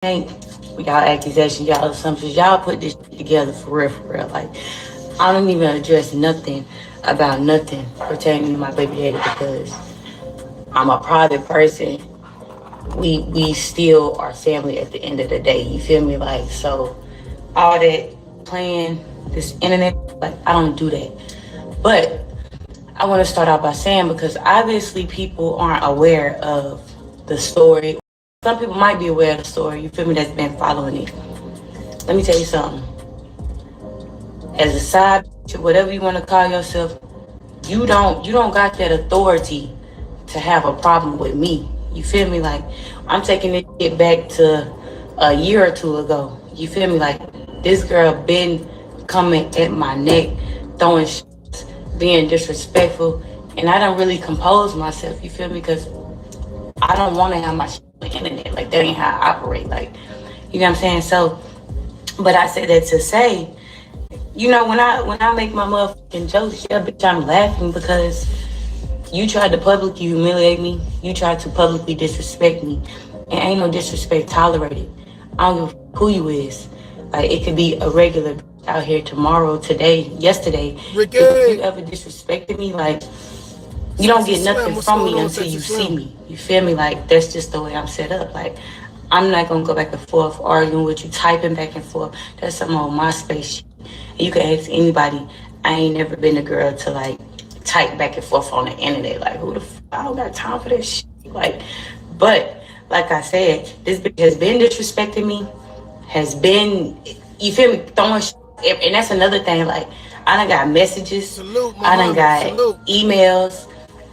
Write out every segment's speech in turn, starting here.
ain't y'all accusations, y'all assumptions. Y'all put this shit together for real, for real. Like, I don't even address nothing about nothing pertaining to my baby daddy because I'm a private person. We still are family at the end of the day. You feel me? Like, so all that playing this internet, like, I don't do that. But I want to start out by saying, because obviously people aren't aware of the story. Some people might be aware of the story, you feel me, that's been following it. Let me tell you something. As a side, whatever you want to call yourself, you don't got that authority to have a problem with me. You feel me? Like, I'm taking this shit back to a year or two ago. You feel me? Like, this girl been coming at my neck, throwing shots, being disrespectful, and I don't really compose myself. You feel me? Because I don't want to have my shit on the internet. Like, that ain't how I operate. Like, you know what I'm saying? So, but I say that to say, you know, when I make my motherfucking jokes, yeah, bitch, I'm laughing because you tried to publicly humiliate me. You tried to publicly disrespect me. And ain't no disrespect tolerated. I don't give a who you is. Like, it could be a regular out here tomorrow, today, yesterday. Ricky. If you ever disrespected me, like, you don't get nothing from me until you see me. You feel me? Like, that's just the way I'm set up. Like, I'm not gonna go back and forth arguing with you, typing back and forth. That's some on my space shit. And you can ask anybody. I ain't never been a girl to, like, type back and forth on the internet. Like, who the f? I don't got time for that shit. Like, but like I said, this bitch has been disrespecting me, has been, you feel me, throwing shit. And that's another thing. Like, I done got messages. I done got emails.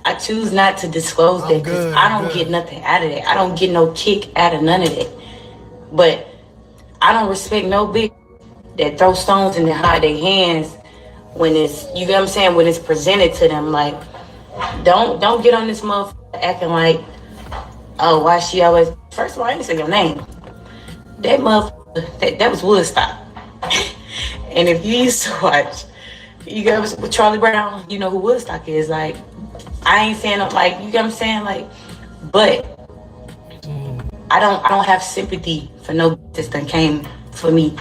I choose not to disclose that because I don't get nothing out of that. I don't get no kick out of none of that. But I don't respect no bitch that throw stones and then hide their hands when it's, you know what I'm saying, when it's presented to them. Like, don't get on this motherfucker acting like, oh, why she always, first of all, I didn't say your name. That motherfucker, that was Woodstock. And if you used to watch, you guys with Charlie Brown, you know who Woodstock is. Like, I ain't saying, like, you get what I'm saying? Like, but I don't have sympathy for no bitch that came for me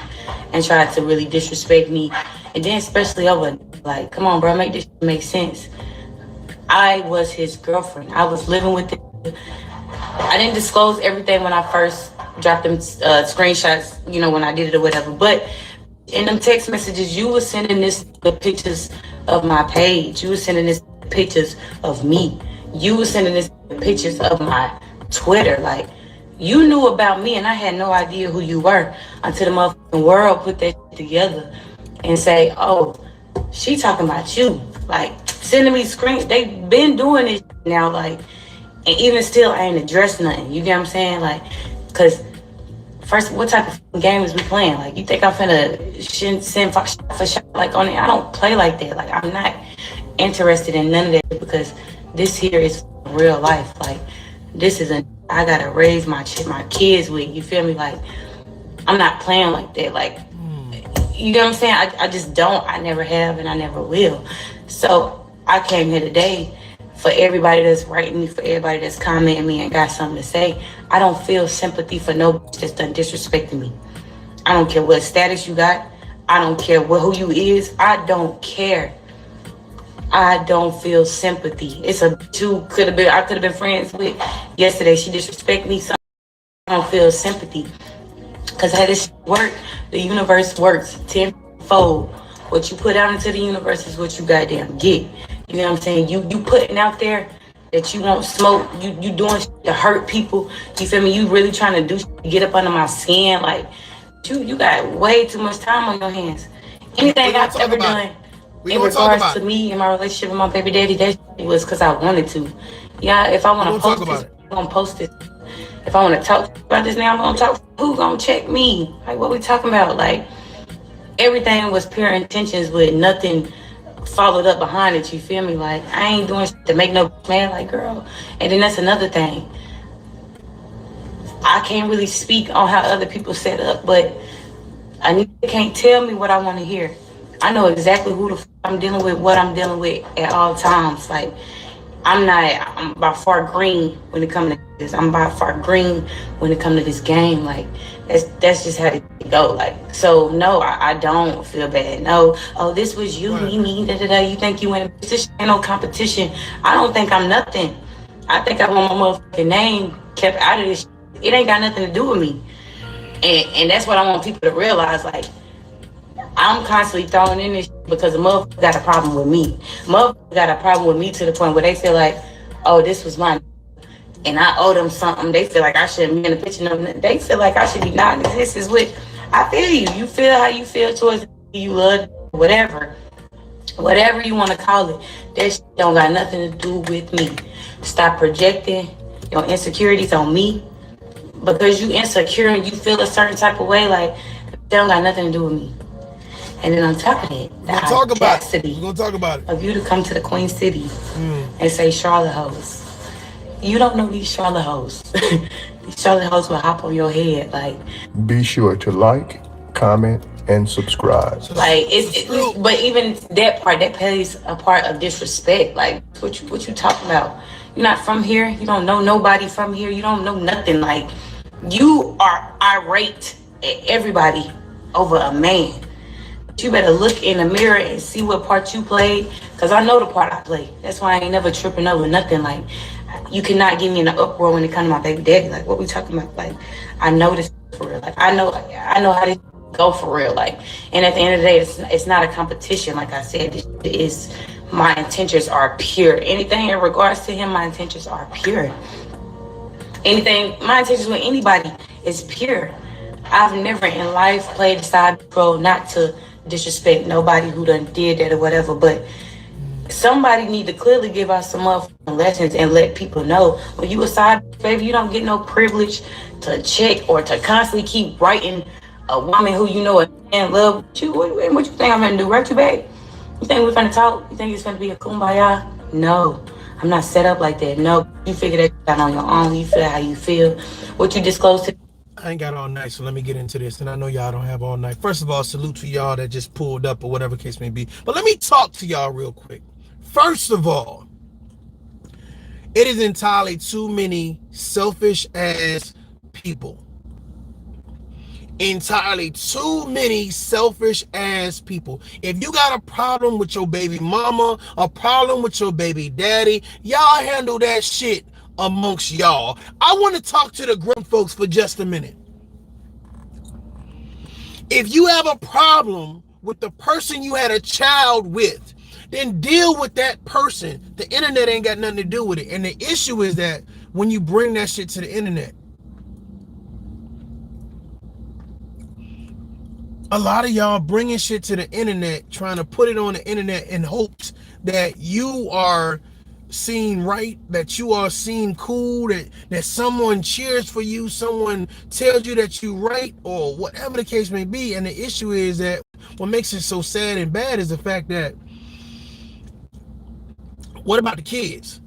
and tried to really disrespect me. And then especially over, like, come on, bro, make this make sense. I was his girlfriend. I was living with him. I didn't disclose everything when I first dropped them screenshots, you know, when I did it or whatever. But in them text messages, you were sending the pictures of my page. You were sending this pictures of me. You were sending this pictures of my Twitter. Like, you knew about me and I had no idea who you were until the motherfucking world put that shit together and say, oh, she talking about you. Like, sending me screens. They've been doing it now, like, and even still I ain't addressed nothing. You get what I'm saying? Like, cause first, what type of game is we playing? Like, you think I'm finna send for shot like on it? I don't play like that. Like, I'm not interested in none of that because this here is real life. Like, this is I gotta raise my kids with. You feel me? Like, I'm not playing like that. Like, you know what I'm saying? I just don't. I never have and I never will. So I came here today for everybody that's writing me, for everybody that's commenting me and got something to say. I don't feel sympathy for no bitch that's done disrespecting me. I don't care what status you got. I don't care who you is. I don't care. I don't feel sympathy. It's a two I could have been friends with yesterday. She disrespected me, so I don't feel sympathy. Because how this work, the universe works tenfold. What you put out into the universe is what you goddamn get. You know what I'm saying? You putting out there that you won't smoke. You doing shit to hurt people. You feel me? You really trying to do shit to get up under my skin. Like, you got way too much time on your hands. Anything I've ever done in regards to me and my relationship with my baby daddy, that was because I wanted to. Yeah, if I want to post this, I'm going to post it. If I want to talk about this now, I'm going to talk. Who going to check me? Like, what we talking about? Like, everything was pure intentions with nothing followed up behind it. You feel me? Like, I ain't doing shit to make no man, like, girl. And then that's another thing. I can't really speak on how other people set up, but I can't tell me what I want to hear. I know exactly who the I'm dealing with, what I'm dealing with at all times. Like, I'm by far green when it comes to this. I'm by far green when it comes to this game. Like, that's just how it go. Like, so no, I don't feel bad. No, oh, this was you, me, da da da. You think you in a position? Ain't no competition. I don't think I'm nothing. I think I want my motherfucking name kept out of this shit. It ain't got nothing to do with me. And that's what I want people to realize. Like, I'm constantly throwing in this shit because a motherfucker got a problem with me. Motherfucker got a problem with me to the point where they feel like, oh, this was mine, and I owe them something. They feel like I shouldn't be in a picture of them. They feel like I should be not in existence with. I feel you. You feel how you feel towards you love, whatever you want to call it. That shit don't got nothing to do with me. Stop projecting your insecurities on me because you insecure and you feel a certain type of way. Like, that don't got nothing to do with me. And then on top of it, the audacity of you to come to the Queen City and say Charlotte hoes. You don't know these Charlotte hoes. These Charlotte hoes will hop on your head. Like, be sure to like, comment, and subscribe. Like, but even that part, that plays a part of disrespect. Like, what you talking about? You're not from here. You don't know nobody from here. You don't know nothing. Like, you are irate at everybody over a man. You better look in the mirror and see what part you played, because I know the part I played. That's why I ain't never tripping over nothing. Like, you cannot get me in an uproar when it comes to my baby daddy. Like, what we talking about? Like, I know this for real. Like, I know how this go for real. Like, and at the end of the day, it's not a competition. Like I said, it is, my intentions are pure. Anything in regards to him, my intentions are pure. Anything, my intentions with anybody is pure. I've never in life played the side role, not to disrespect nobody who done did that or whatever, but somebody need to clearly give us some motherfucking lessons and let people know when you a side baby, you don't get no privilege to check or to constantly keep writing a woman who you know and love you. What you think I'm gonna do? Write you back? You think we're gonna talk? You think it's gonna be a kumbaya? No, I'm not set up like that. No, you figure that out on your own. You feel how you feel. What you disclose to. I ain't got all night, so let me get into this. And I know y'all don't have all night. First of all, salute to y'all that just pulled up or whatever case may be. But let me talk to y'all real quick. First of all, it is entirely too many selfish ass people. Entirely too many selfish ass people. If you got a problem with your baby mama, a problem with your baby daddy, y'all handle that shit amongst y'all. I want to talk to the grim folks for just a minute. If you have a problem with the person you had a child with, then deal with that person. The internet ain't got nothing to do with it. And the issue is that when you bring that shit to the internet, a lot of y'all bringing shit to the internet, trying to put it on the internet in hopes that you are seen right, that you are seen cool, that someone cheers for you, someone tells you that you right, or whatever the case may be. And the issue is that what makes it so sad and bad is the fact that, what about the kids?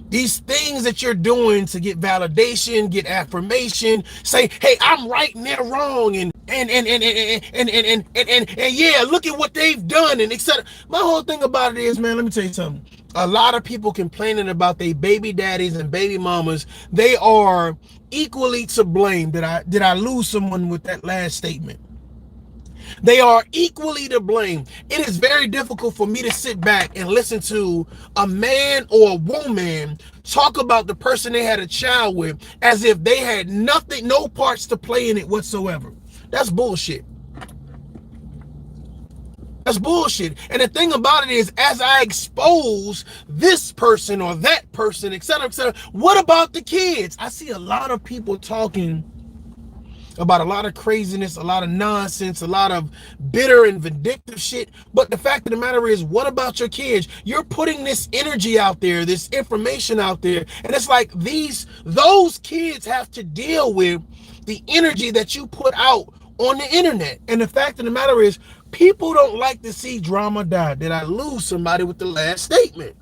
These things that you're doing to get validation, get affirmation, say, hey, I'm right and they're wrong, and yeah, look at what they've done, and etc. My whole thing about it is, man, let me tell you something. A lot of people complaining about their baby daddies and baby mamas, they are equally to blame. Did I lose someone with that last statement? They are equally to blame. It is very difficult for me to sit back and listen to a man or a woman talk about the person they had a child with as if they had nothing, no parts to play in it whatsoever. That's bullshit. That's bullshit. And the thing about it is, as I expose this person or that person, etc., what about the kids? I see a lot of people talking about a lot of craziness, a lot of nonsense, a lot of bitter and vindictive shit. But the fact of the matter is, what about your kids? You're putting this energy out there, this information out there, and it's like those kids have to deal with the energy that you put out on the internet. And the fact of the matter is, people don't like to see drama die. Did I lose somebody with the last statement?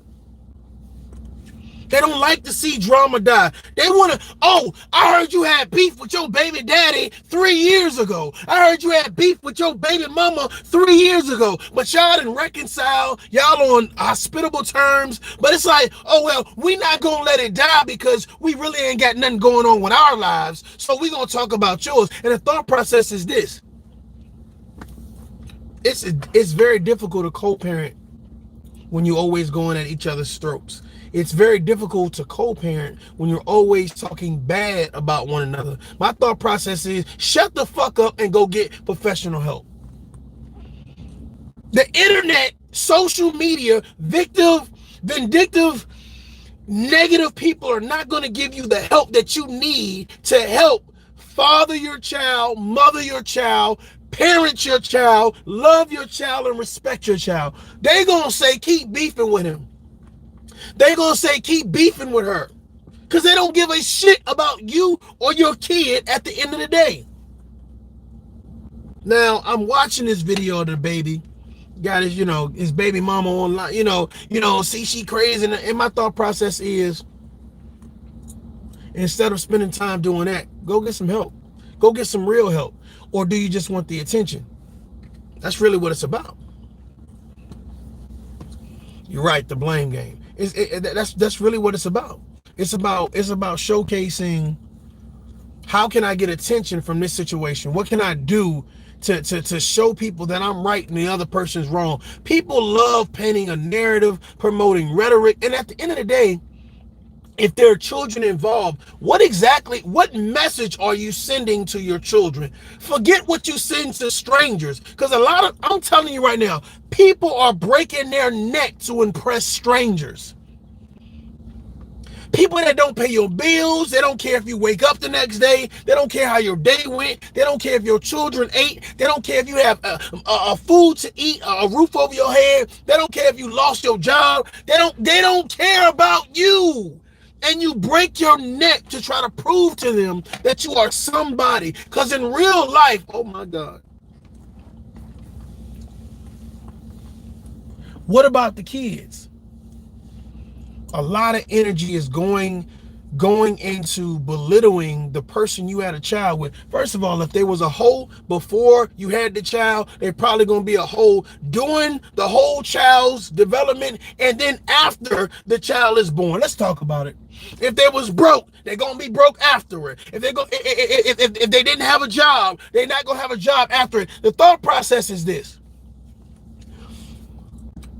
They don't like to see drama die. They want to, oh, I heard you had beef with your baby daddy 3 years ago. I heard you had beef with your baby mama 3 years ago. But y'all didn't reconcile. Y'all on hospitable terms. But it's like, oh, well, we not going to let it die because we really ain't got nothing going on with our lives. So we going to talk about yours. And the thought process is this. It's very difficult to co-parent when you're always going at each other's throats. It's very difficult to co-parent when you're always talking bad about one another. My thought process is shut the fuck up and go get professional help. The internet, social media, vindictive, negative people are not going to give you the help that you need to help father your child, mother your child, parent your child, love your child, and respect your child. They gonna say keep beefing with him. They gonna say keep beefing with her. Because they don't give a shit about you or your kid at the end of the day. Now, I'm watching this video of the baby. Got his, his baby mama online, see she crazy. And my thought process is, instead of spending time doing that, go get some help. Go get some real help. Or do you just want the attention? That's really what it's about. You're right, the blame game. That's really what it's about. It's about showcasing how can I get attention from this situation? What can I do to show people that I'm right and the other person's wrong? People love painting a narrative, promoting rhetoric, and at the end of the day, if there are children involved, what message are you sending to your children? Forget what you send to strangers. Because I'm telling you right now, people are breaking their neck to impress strangers. People that don't pay your bills, they don't care if you wake up the next day, they don't care how your day went, they don't care if your children ate, they don't care if you have a food to eat, a roof over your head, they don't care if you lost your job, they don't care about you. And you break your neck to try to prove to them that you are somebody. Because in real life, oh my God. What about the kids? A lot of energy is going into belittling the person you had a child with. First of all, if there was a hoe before you had the child, they're probably going to be a hoe during the whole child's development and then after the child is born. Let's talk about it. If they was broke, they're going to be broke after it. If they didn't have a job, they're not going to have a job after it. The thought process is this.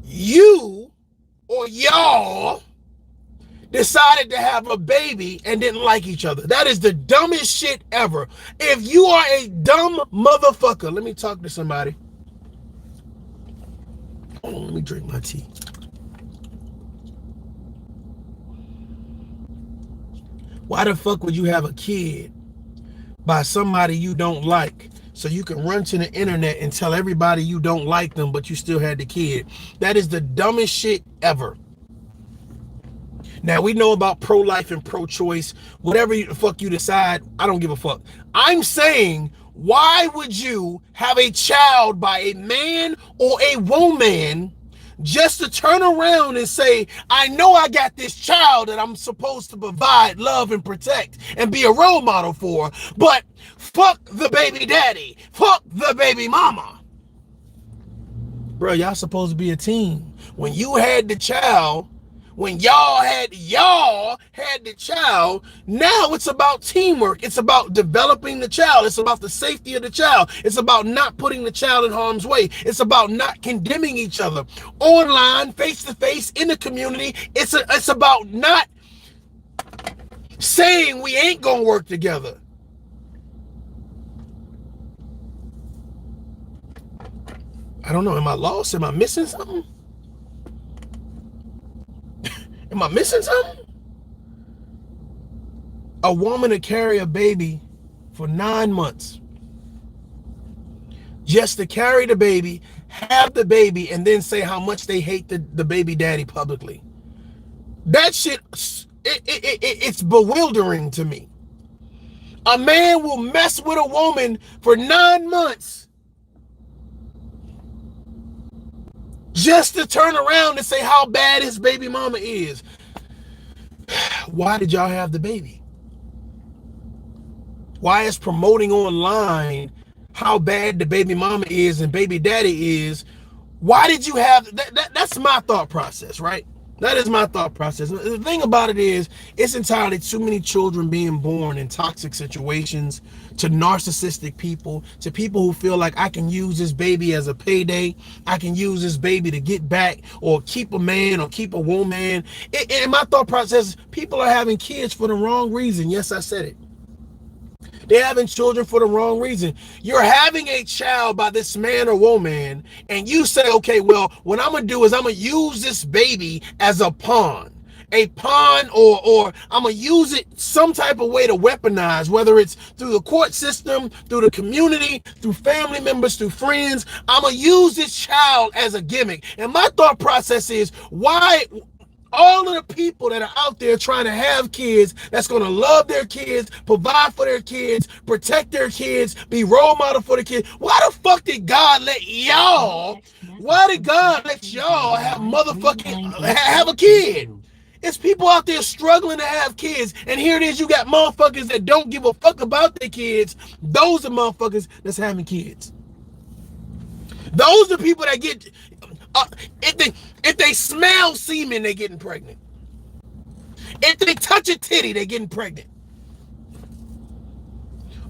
You or y'all decided to have a baby and didn't like each other. That is the dumbest shit ever. If you are a dumb motherfucker, let me talk to somebody. Hold on, let me drink my tea. Why the fuck would you have a kid by somebody you don't like so you can run to the internet and tell everybody you don't like them, but you still had the kid? That is the dumbest shit ever. Now, we know about pro-life and pro-choice. Whatever the fuck you decide, I don't give a fuck. I'm saying, why would you have a child by a man or a woman just to turn around and say, I know I got this child that I'm supposed to provide, love, and protect and be a role model for, but fuck the baby daddy, fuck the baby mama. Bro, y'all supposed to be a team. When you had the child, when y'all had the child, now it's about teamwork. It's about developing the child. It's about the safety of the child. It's about not putting the child in harm's way. It's about not condemning each other. Online, face-to-face, in the community, it's about not saying we ain't gonna work together. I don't know, am I lost? Am I missing something? Am I missing something? A woman to carry a baby for 9 months. Just to carry the baby, have the baby, and then say how much they hate the baby daddy publicly. That shit, it's bewildering to me. A man will mess with a woman for 9 months just to turn around and say how bad his baby mama is. why did y'all have the baby? Why is promoting online how bad the baby mama is and baby daddy is? Why did you have that? That's my thought process, right? That is my thought process. The thing about it is, it's entirely too many children being born in toxic situations, to narcissistic people, to people who feel like I can use this baby as a payday. I can use this baby to get back or keep a man or keep a woman. And my thought process, people are having kids for the wrong reason. Yes, I said it. They're having children for the wrong reason. You're having a child by this man or woman, and you say, okay, well, what I'm going to do is I'm going to use this baby as a pawn. Or I'm going to use it some type of way to weaponize, whether it's through the court system, through the community, through family members, through friends. I'm going to use this child as a gimmick. And my thought process is, why all of the people that are out there trying to have kids, that's going to love their kids, provide for their kids, protect their kids, be role model for the kids, why the fuck did God let y'all, why did God let y'all have a kid? It's people out there struggling to have kids, and here it is, you got motherfuckers that don't give a fuck about their kids. Those are motherfuckers that's having kids. Those are people that get, if they smell semen, they're getting pregnant. If they touch a titty, they're getting pregnant.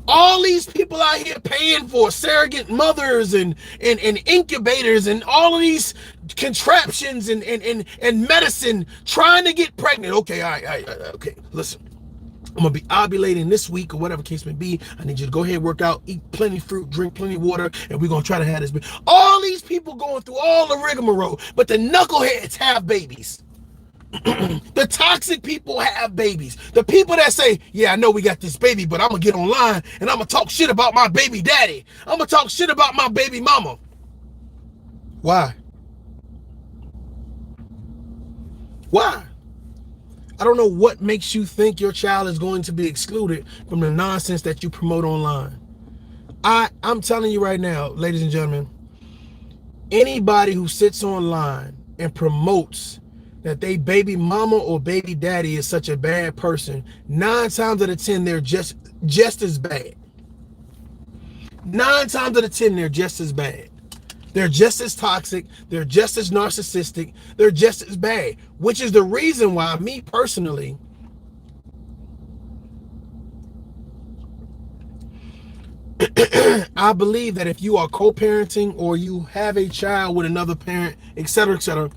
All these people out here paying for surrogate mothers and incubators and all of these contraptions and medicine trying to get pregnant. Okay, all right, okay, listen. I'm going to be ovulating this week or whatever case may be. I need you to go ahead, work out, eat plenty of fruit, drink plenty of water, and we're going to try to have this baby. All these people going through all the rigmarole, but the knuckleheads have babies. The toxic people have babies. The people that say, yeah, I know we got this baby, but I'm going to get online and I'm going to talk shit about my baby daddy. I'm going to talk shit about my baby mama. Why? Why? I don't know what makes you think your child is going to be excluded from the nonsense that you promote online. I'm telling you right now, ladies and gentlemen, anybody who sits online and promotes that they baby mama or baby daddy is such a bad person, 9 times out of 10, they're just as bad. 9 times out of 10, they're just as bad. They're just as toxic. They're just as narcissistic. They're just as bad, which is the reason why me personally, I believe that if you are co-parenting or you have a child with another parent, etc.,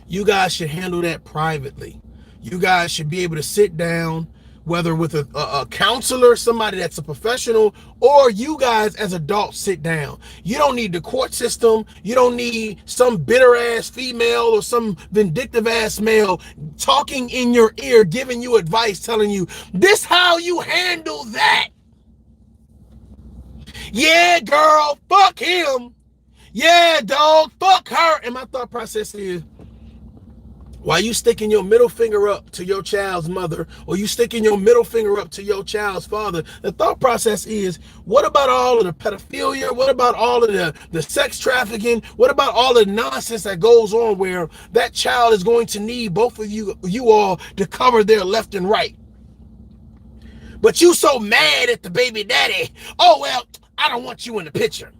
you guys should handle that privately. You guys should be able to sit down, whether with a counselor, somebody that's a professional, or you guys as adults sit down. You don't need the court system. You don't need some bitter ass female or some vindictive ass male talking in your ear, giving you advice, telling you this how you handle that. Yeah, girl, fuck him. Yeah, dog, fuck her. And my thought process is, while you sticking your middle finger up to your child's mother, or you sticking your middle finger up to your child's father, the thought process is, what about all of the pedophilia? What about all of the sex trafficking? What about all the nonsense that goes on where that child is going to need both of you all to cover their left and right? But you so mad at the baby daddy. Oh, well, I don't want you in the picture.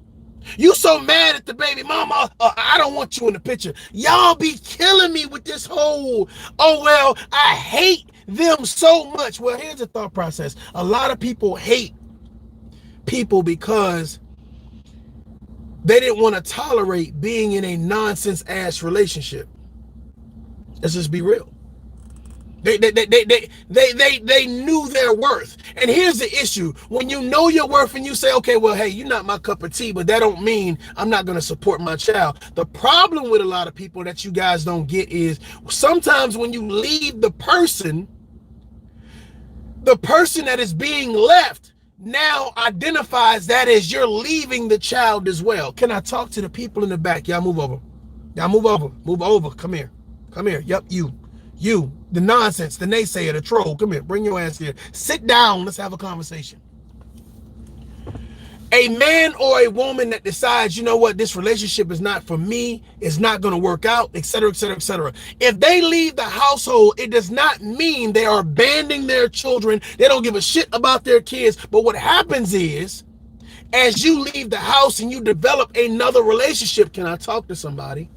You so mad at the baby mama, I don't want you in the picture. Y'all be killing me with this whole, oh, well, I hate them so much. Well, here's the thought process. A lot of people hate people because they didn't want to tolerate being in a nonsense-ass relationship. Let's just be real. They knew their worth. And here's the issue. When you know your worth and you say, okay, well, hey, you're not my cup of tea, but that don't mean I'm not going to support my child. The problem with a lot of people that you guys don't get is sometimes when you leave the person that is being left now identifies that as you're leaving the child as well. Can I talk to the people in the back? Y'all move over. Y'all move over. Move over. Come here. Come here. Yep, you, the nonsense, the naysayer, the troll, come here, bring your ass here. Sit down, let's have a conversation. A man or a woman that decides, you know what, this relationship is not for me, it's not going to work out, etc., etc., etc. If they leave the household, it does not mean they are abandoning their children. They don't give a shit about their kids. But what happens is, as you leave the house and you develop another relationship, can I talk to somebody?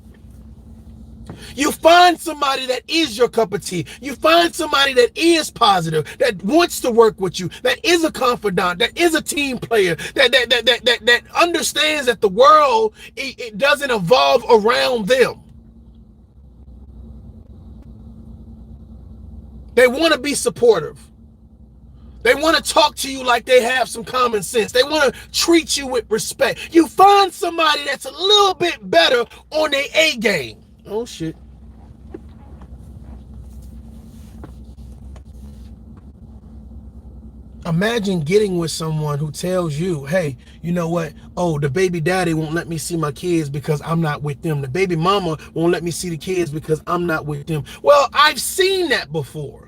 You find somebody that is your cup of tea. You find somebody that is positive, that wants to work with you, that is a confidant, that is a team player, that understands that the world, it doesn't evolve around them. They want to be supportive. They want to talk to you like they have some common sense. They want to treat you with respect. You find somebody that's a little bit better on their A game. Oh, shit. Imagine getting with someone who tells you, hey, you know what? Oh, the baby daddy won't let me see my kids because I'm not with them. The baby mama won't let me see the kids because I'm not with them. Well, I've seen that before.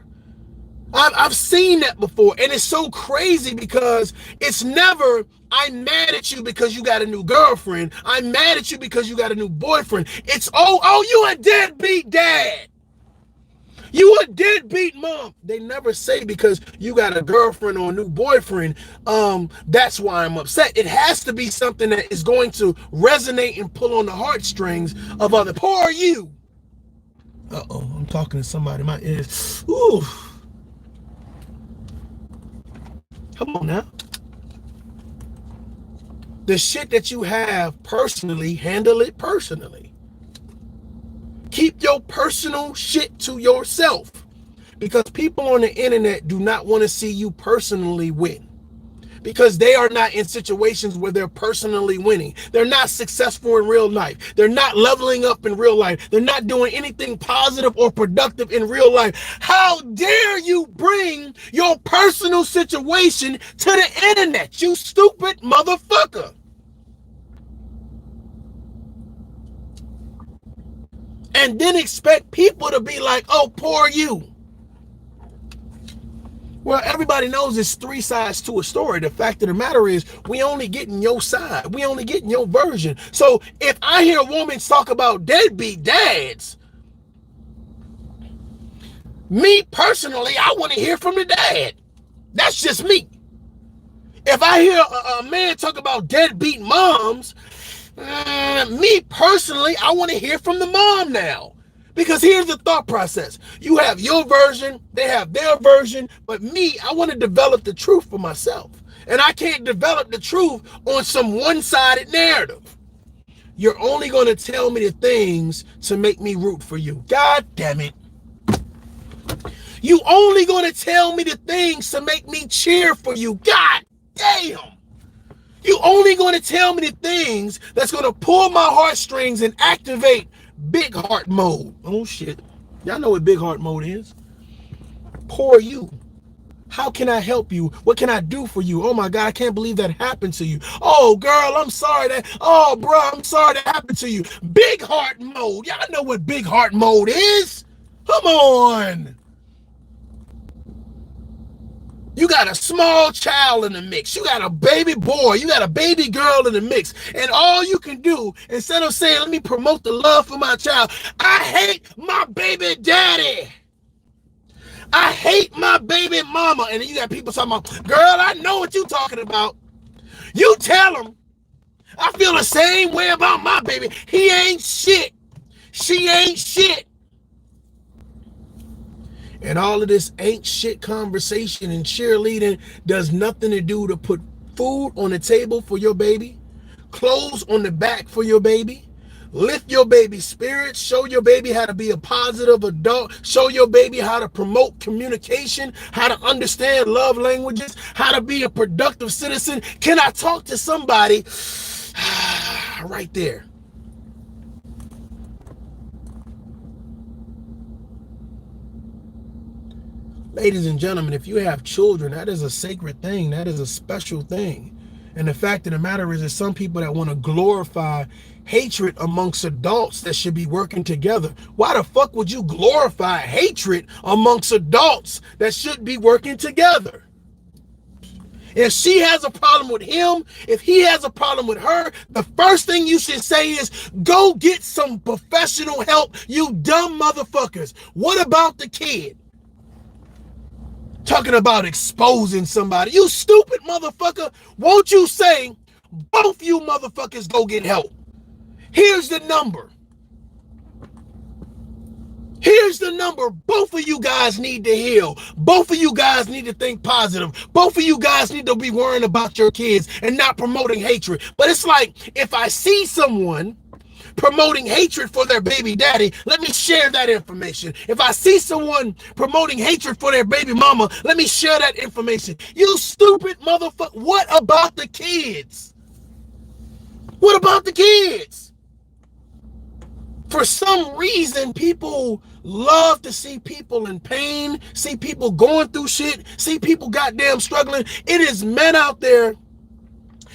I've seen that before. And it's so crazy because it's never, I'm mad at you because you got a new girlfriend. I'm mad at you because you got a new boyfriend. It's, oh, you a deadbeat dad. You a deadbeat mom. They never say because you got a girlfriend or a new boyfriend, that's why I'm upset. It has to be something that is going to resonate and pull on the heartstrings of other. Poor you. Uh-oh, I'm talking to somebody in my ears. Ooh. Come on now. The shit that you have personally, handle it personally. Keep your personal shit to yourself, because people on the internet do not want to see you personally win, because they are not in situations where they're personally winning. They're not successful in real life. They're not leveling up in real life. They're not doing anything positive or productive in real life. How dare you bring your personal situation to the internet, you stupid motherfucker? And then expect people to be like, oh, poor you. Well, everybody knows there's three sides to a story. The fact of the matter is, we only getting your side. We only getting your version. So if I hear a woman talk about deadbeat dads, me personally, I want to hear from the dad. That's just me. If I hear a man talk about deadbeat moms, me personally, I want to hear from the mom now. Because here's the thought process. You have your version, they have their version, but me, I want to develop the truth for myself. And I can't develop the truth on some one-sided narrative. You're only going to tell me the things to make me root for you. God damn it. You only going to tell me the things to make me cheer for you. God damn. You only going to tell me the things that's going to pull my heartstrings and activate big heart mode. Oh shit. Y'all know what big heart mode is. Poor you. How can I help you? What can I do for you? Oh my God, I can't believe that happened to you. Oh girl, I'm sorry that, oh bro, I'm sorry that happened to you. Big heart mode. Y'all know what big heart mode is. Come on. You got a small child in the mix. You got a baby boy. You got a baby girl in the mix. And all you can do, instead of saying, let me promote the love for my child, I hate my baby daddy. I hate my baby mama. And then you got people talking about, girl, I know what you talking about. You tell them, I feel the same way about my baby. He ain't shit. She ain't shit. And all of this ain't shit conversation and cheerleading does nothing to do to put food on the table for your baby, clothes on the back for your baby, lift your baby's spirits, show your baby how to be a positive adult, show your baby how to promote communication, how to understand love languages, how to be a productive citizen. Can I talk to somebody right there? Ladies and gentlemen, if you have children, that is a sacred thing. That is a special thing. And the fact of the matter is, there's some people that want to glorify hatred amongst adults that should be working together. Why the fuck would you glorify hatred amongst adults that should be working together? If she has a problem with him, if he has a problem with her, the first thing you should say is, go get some professional help, you dumb motherfuckers. What about the kid? Talking about exposing somebody. You stupid motherfucker. Won't you say, both you motherfuckers go get help? Here's the number. Here's the number. Both of you guys need to heal. Both of you guys need to think positive. Both of you guys need to be worrying about your kids and not promoting hatred. But it's like, if I see someone promoting hatred for their baby daddy, let me share that information. If I see someone promoting hatred for their baby mama, let me share that information. You stupid motherfucker. What about the kids? What about the kids? For some reason, people love to see people in pain, see people going through shit, see people goddamn struggling. It is men out there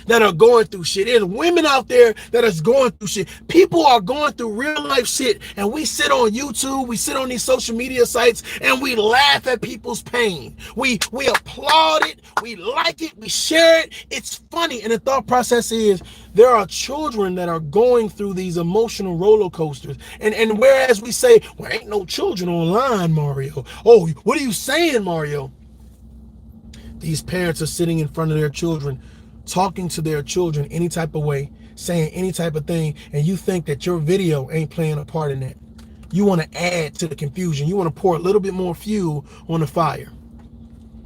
that are going through shit. There's women out there that is going through shit. People are going through real life shit, and we sit on YouTube, we sit on these social media sites, and we laugh at people's pain. We applaud it, we like it, we share it. It's funny, and the thought process is there are children that are going through these emotional roller coasters, and whereas we say, well, ain't no children online, Mario. Oh, what are you saying, Mario? These parents are sitting in front of their children, talking to their children any type of way, saying any type of thing, and you think that your video ain't playing a part in that. You want to add to the confusion. You want to pour a little bit more fuel on the fire.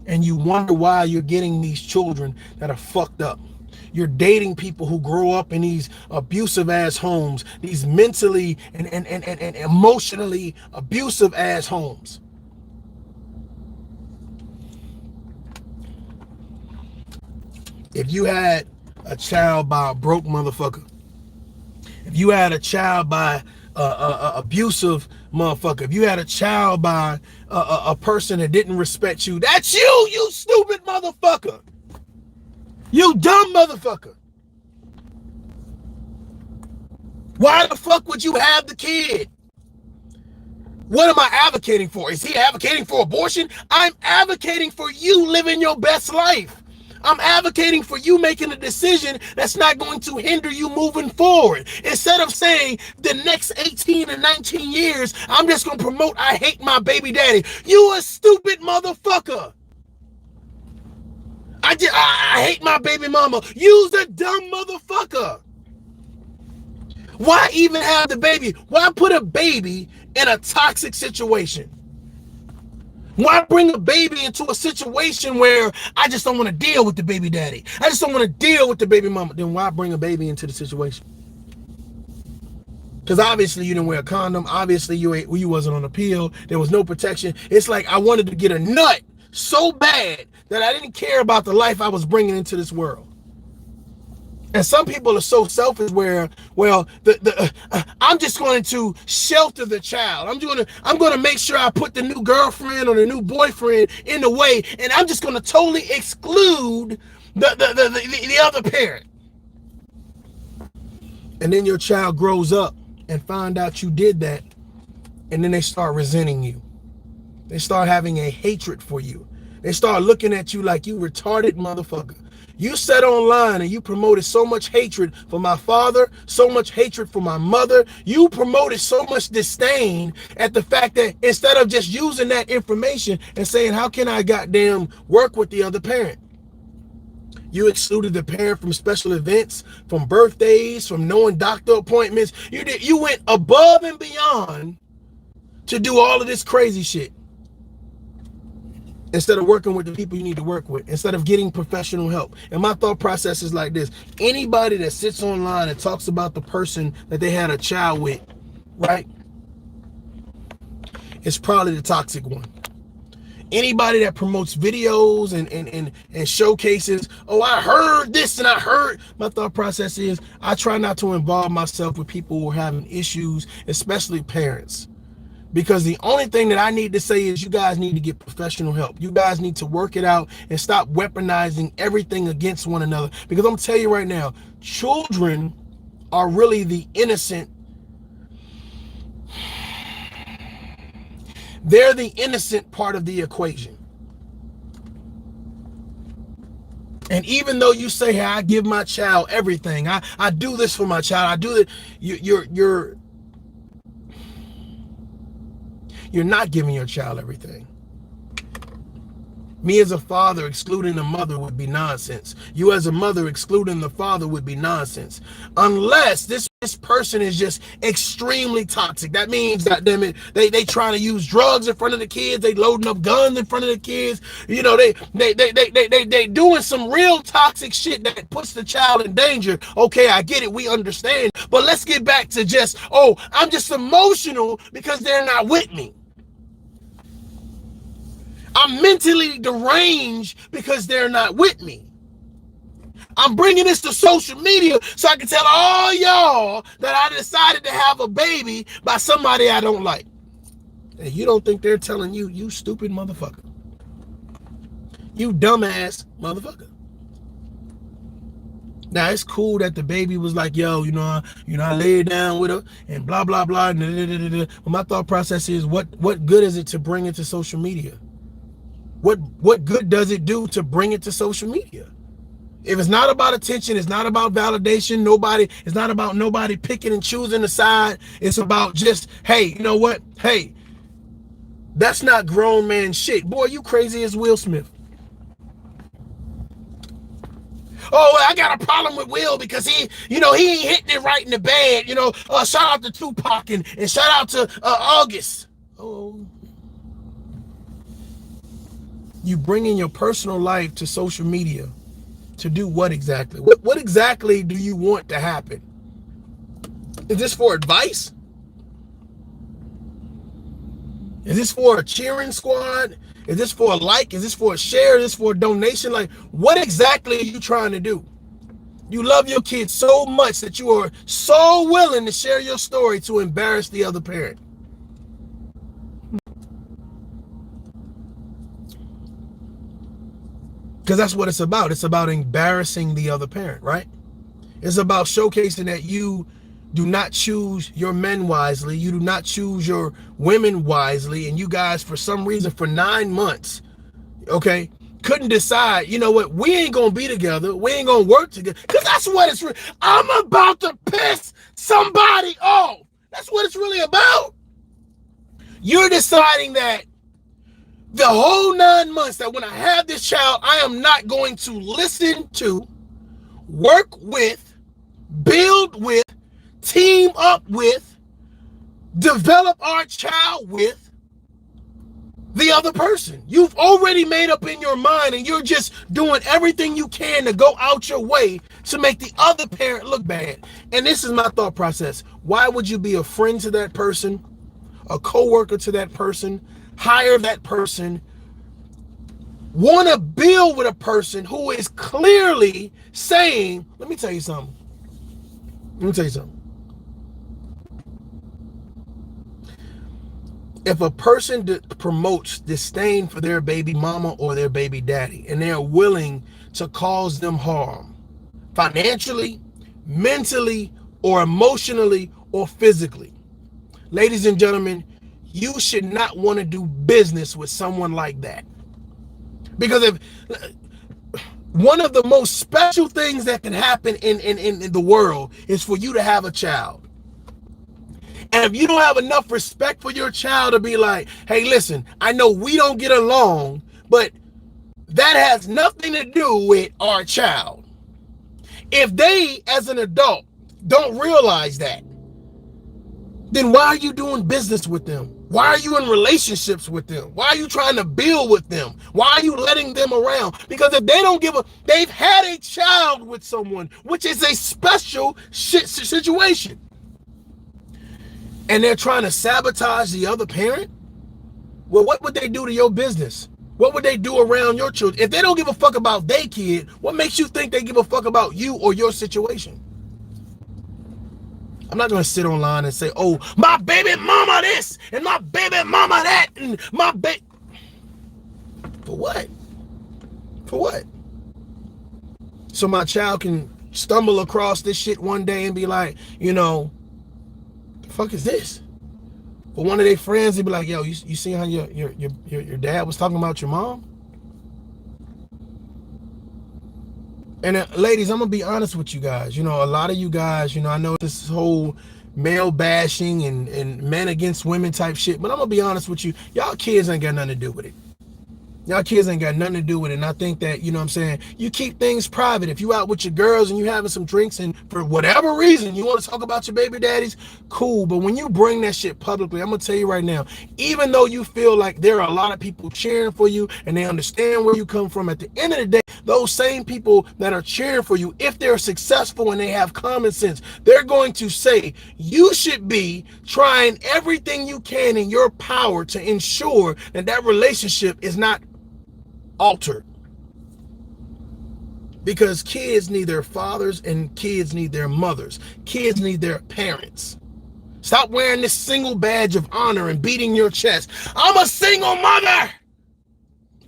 And you wonder why you're getting these children that are fucked up. You're dating people who grow up in these abusive ass homes, these mentally and emotionally abusive ass homes. If you had a child by a broke motherfucker, if you had a child by a abusive motherfucker, if you had a child by a person that didn't respect you, that's you stupid motherfucker. You dumb motherfucker. Why the fuck would you have the kid? What am I advocating for? Is he advocating for abortion? I'm advocating for you living your best life. I'm advocating for you making a decision that's not going to hinder you moving forward. Instead of saying the next 18 and 19 years, I'm just going to promote I hate my baby daddy. You a stupid motherfucker. I hate my baby mama. You's a dumb motherfucker. Why even have the baby? Why put a baby in a toxic situation? Why bring a baby into a situation where I just don't want to deal with the baby daddy? I just don't want to deal with the baby mama. Then why bring a baby into the situation? Because obviously you didn't wear a condom. Obviously you wasn't on a pill. There was no protection. It's like I wanted to get a nut so bad that I didn't care about the life I was bringing into this world. And some people are so selfish where, well, I'm just going to shelter the child. I'm going to make sure I put the new girlfriend or the new boyfriend in the way, and I'm just going to totally exclude the other parent. And then your child grows up and find out you did that, and then they start resenting you. They start having a hatred for you. They start looking at you like you retarded motherfucker. You sat online and you promoted so much hatred for my father, so much hatred for my mother. You promoted so much disdain at the fact that instead of just using that information and saying, how can I goddamn work with the other parent? You excluded the parent from special events, from birthdays, from knowing doctor appointments. You went above and beyond to do all of this crazy shit. Instead of working with the people you need to work with, instead of getting professional help. And my thought process is like this. Anybody that sits online and talks about the person that they had a child with, right, is probably the toxic one. Anybody that promotes videos and showcases, oh, I heard this and I heard. My thought process is I try not to involve myself with people who are having issues, especially parents. Because the only thing that I need to say is you guys need to get professional help. You guys need to work it out and stop weaponizing everything against one another. Because I'm going to tell you right now, children are really the innocent. They're the innocent part of the equation. And even though you say, hey, I give my child everything, I do this for my child, I do it, you're not giving your child everything. Me as a father excluding the mother would be nonsense. You as a mother excluding the father would be nonsense. Unless this person is just extremely toxic. That means, goddamn it, they trying to use drugs in front of the kids. They loading up guns in front of the kids. You know, they doing some real toxic shit that puts the child in danger. Okay, I get it. We understand. But let's get back to just, oh, I'm just emotional because they're not with me. I'm mentally deranged because they're not with me. I'm bringing this to social media so I can tell all y'all that I decided to have a baby by somebody I don't like. And you don't think they're telling you, you stupid motherfucker. You dumbass motherfucker. Now, it's cool that the baby was like, yo, I laid down with her and blah, blah, blah. But my thought process is, what good is it to bring it to social media? What good does it do to bring it to social media? If it's not about attention, it's not about validation, it's not about nobody picking and choosing a side. It's about just, hey, you know what? Hey, that's not grown man shit. Boy, you crazy as Will Smith. Oh, I got a problem with Will because he ain't hitting it right in the bed. Shout out to Tupac and shout out to August. Oh. You bringing your personal life to social media to do what exactly? What exactly do you want to happen? Is this for advice? Is this for a cheering squad? Is this for a like? Is this for a share? Is this for a donation? Like, what exactly are you trying to do? You love your kids so much that you are so willing to share your story to embarrass the other parent. Because that's what it's about. It's about embarrassing the other parent, right? It's about showcasing that you do not choose your men wisely. You do not choose your women wisely. And you guys, for some reason, for 9 months, okay, couldn't decide, you know what, we ain't going to be together. We ain't going to work together. Because that's what it's really, I'm about to piss somebody off. That's what it's really about. You're deciding that the whole 9 months that when I have this child, I am not going to listen to, work with, build with, team up with, develop our child with the other person. You've already made up in your mind and you're just doing everything you can to go out your way to make the other parent look bad. And this is my thought process. Why would you be a friend to that person, a co-worker to that person, hire that person, want to build with a person who is clearly saying, let me tell you something. If a person promotes disdain for their baby mama or their baby daddy, and they're willing to cause them harm, financially, mentally, or emotionally, or physically, ladies and gentlemen, you should not want to do business with someone like that. Because if one of the most special things that can happen in the world is for you to have a child. And if you don't have enough respect for your child to be like, hey, listen, I know we don't get along, but that has nothing to do with our child. If they, as an adult, don't realize that, then why are you doing business with them? Why are you in relationships with them? Why are you trying to build with them? Why are you letting them around? Because if they don't they've had a child with someone, which is a special situation, and they're trying to sabotage the other parent, well, what would they do to your business? What would they do around your children? If they don't give a fuck about their kid, what makes you think they give a fuck about you or your situation? I'm not going to sit online and say, oh, my baby mama this and my baby mama that and my baby. For what? For what? So my child can stumble across this shit one day and be like, the fuck is this? But one of their friends, they'd be like, yo, you see how your dad was talking about your mom? And ladies, I'm gonna be honest with you guys. You know, a lot of you guys, you know, I know this whole male bashing and men against women type shit, but I'm gonna be honest with you. Y'all kids ain't got nothing to do with it. Y'all kids ain't got nothing to do with it. And I think that, you know what I'm saying, you keep things private. If you out with your girls and you having some drinks and for whatever reason you want to talk about your baby daddies, cool. But when you bring that shit publicly, I'm going to tell you right now, even though you feel like there are a lot of people cheering for you and they understand where you come from, at the end of the day, those same people that are cheering for you, if they're successful and they have common sense, they're going to say you should be trying everything you can in your power to ensure that that relationship is not altered, because kids need their fathers and kids need their mothers. Kids need their parents. Stop wearing this single badge of honor and beating your chest. I'm a single mother.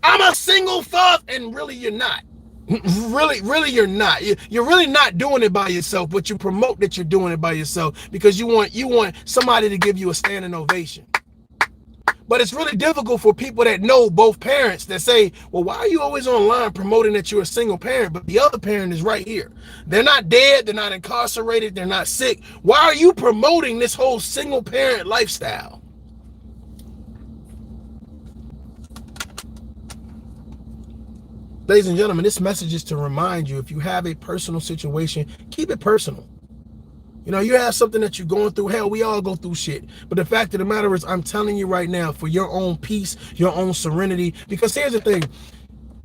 I'm a single father. And really, you're not. Really, you're not. You're really not doing it by yourself, but you promote that you're doing it by yourself because you want somebody to give you a standing ovation. But it's really difficult for people that know both parents that say, well, why are you always online promoting that you're a single parent, but the other parent is right here? They're not dead. They're not incarcerated. They're not sick. Why are you promoting this whole single parent lifestyle? Ladies and gentlemen, this message is to remind you, if you have a personal situation, keep it personal. You know, you have something that you're going through. Hell, we all go through shit. But the fact of the matter is, I'm telling you right now, for your own peace, your own serenity, because here's the thing.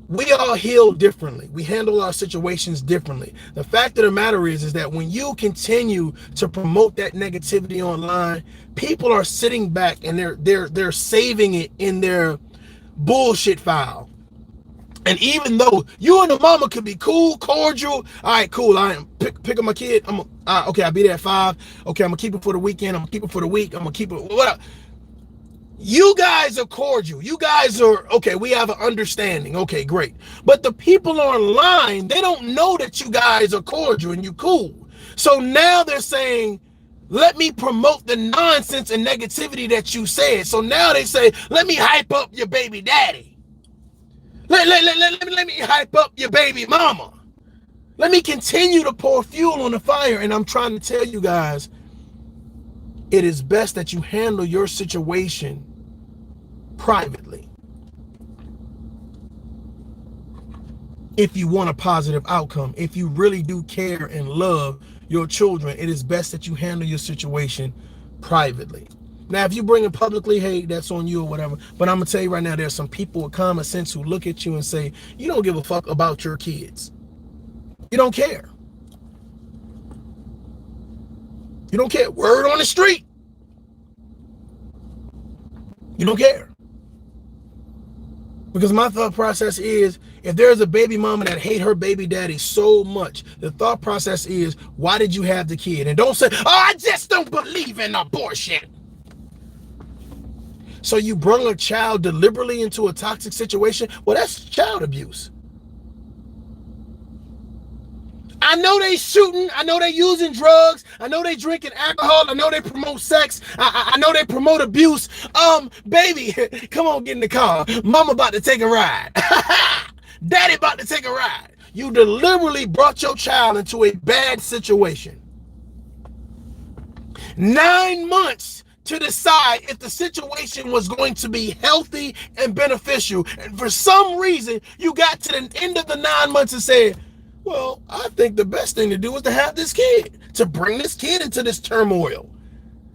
We all heal differently. We handle our situations differently. The fact of the matter is that when you continue to promote that negativity online, people are sitting back and they're saving it in their bullshit file. And even though you and the mama could be cool, cordial, all right, cool, I am pick up my kid. Okay, I'll be there at 5. Okay, I'm gonna keep it for the weekend. I'm gonna keep it for the week. I'm gonna keep it. What? You guys are cordial. You guys are okay. We have an understanding. Okay, great. But the people online, they don't know that you guys are cordial and you cool. So now they're saying, let me promote the nonsense and negativity that you said. So now they say, let me hype up your baby daddy. Let me hype up your baby mama. Let me continue to pour fuel on the fire. And I'm trying to tell you guys, it is best that you handle your situation privately. If you want a positive outcome, if you really do care and love your children, it is best that you handle your situation privately. Now, if you bring it publicly, hey, that's on you or whatever. But I'm going to tell you right now, there's some people with common sense who look at you and say, you don't give a fuck about your kids. You don't care. You don't care. Word on the street. You don't care. Because my thought process is, if there's a baby mama that hate her baby daddy so much, the thought process is, why did you have the kid? And don't say, oh, I just don't believe in abortion. So you brought a child deliberately into a toxic situation? Well, that's child abuse. I know they shooting. I know they using drugs. I know they drinking alcohol. I know they promote sex. I know they promote abuse. Baby, come on, get in the car. Mama about to take a ride. Daddy about to take a ride. You deliberately brought your child into a bad situation. 9 months to decide if the situation was going to be healthy and beneficial. And for some reason, you got to the end of the 9 months and said, well, I think the best thing to do is to have this kid, to bring this kid into this turmoil,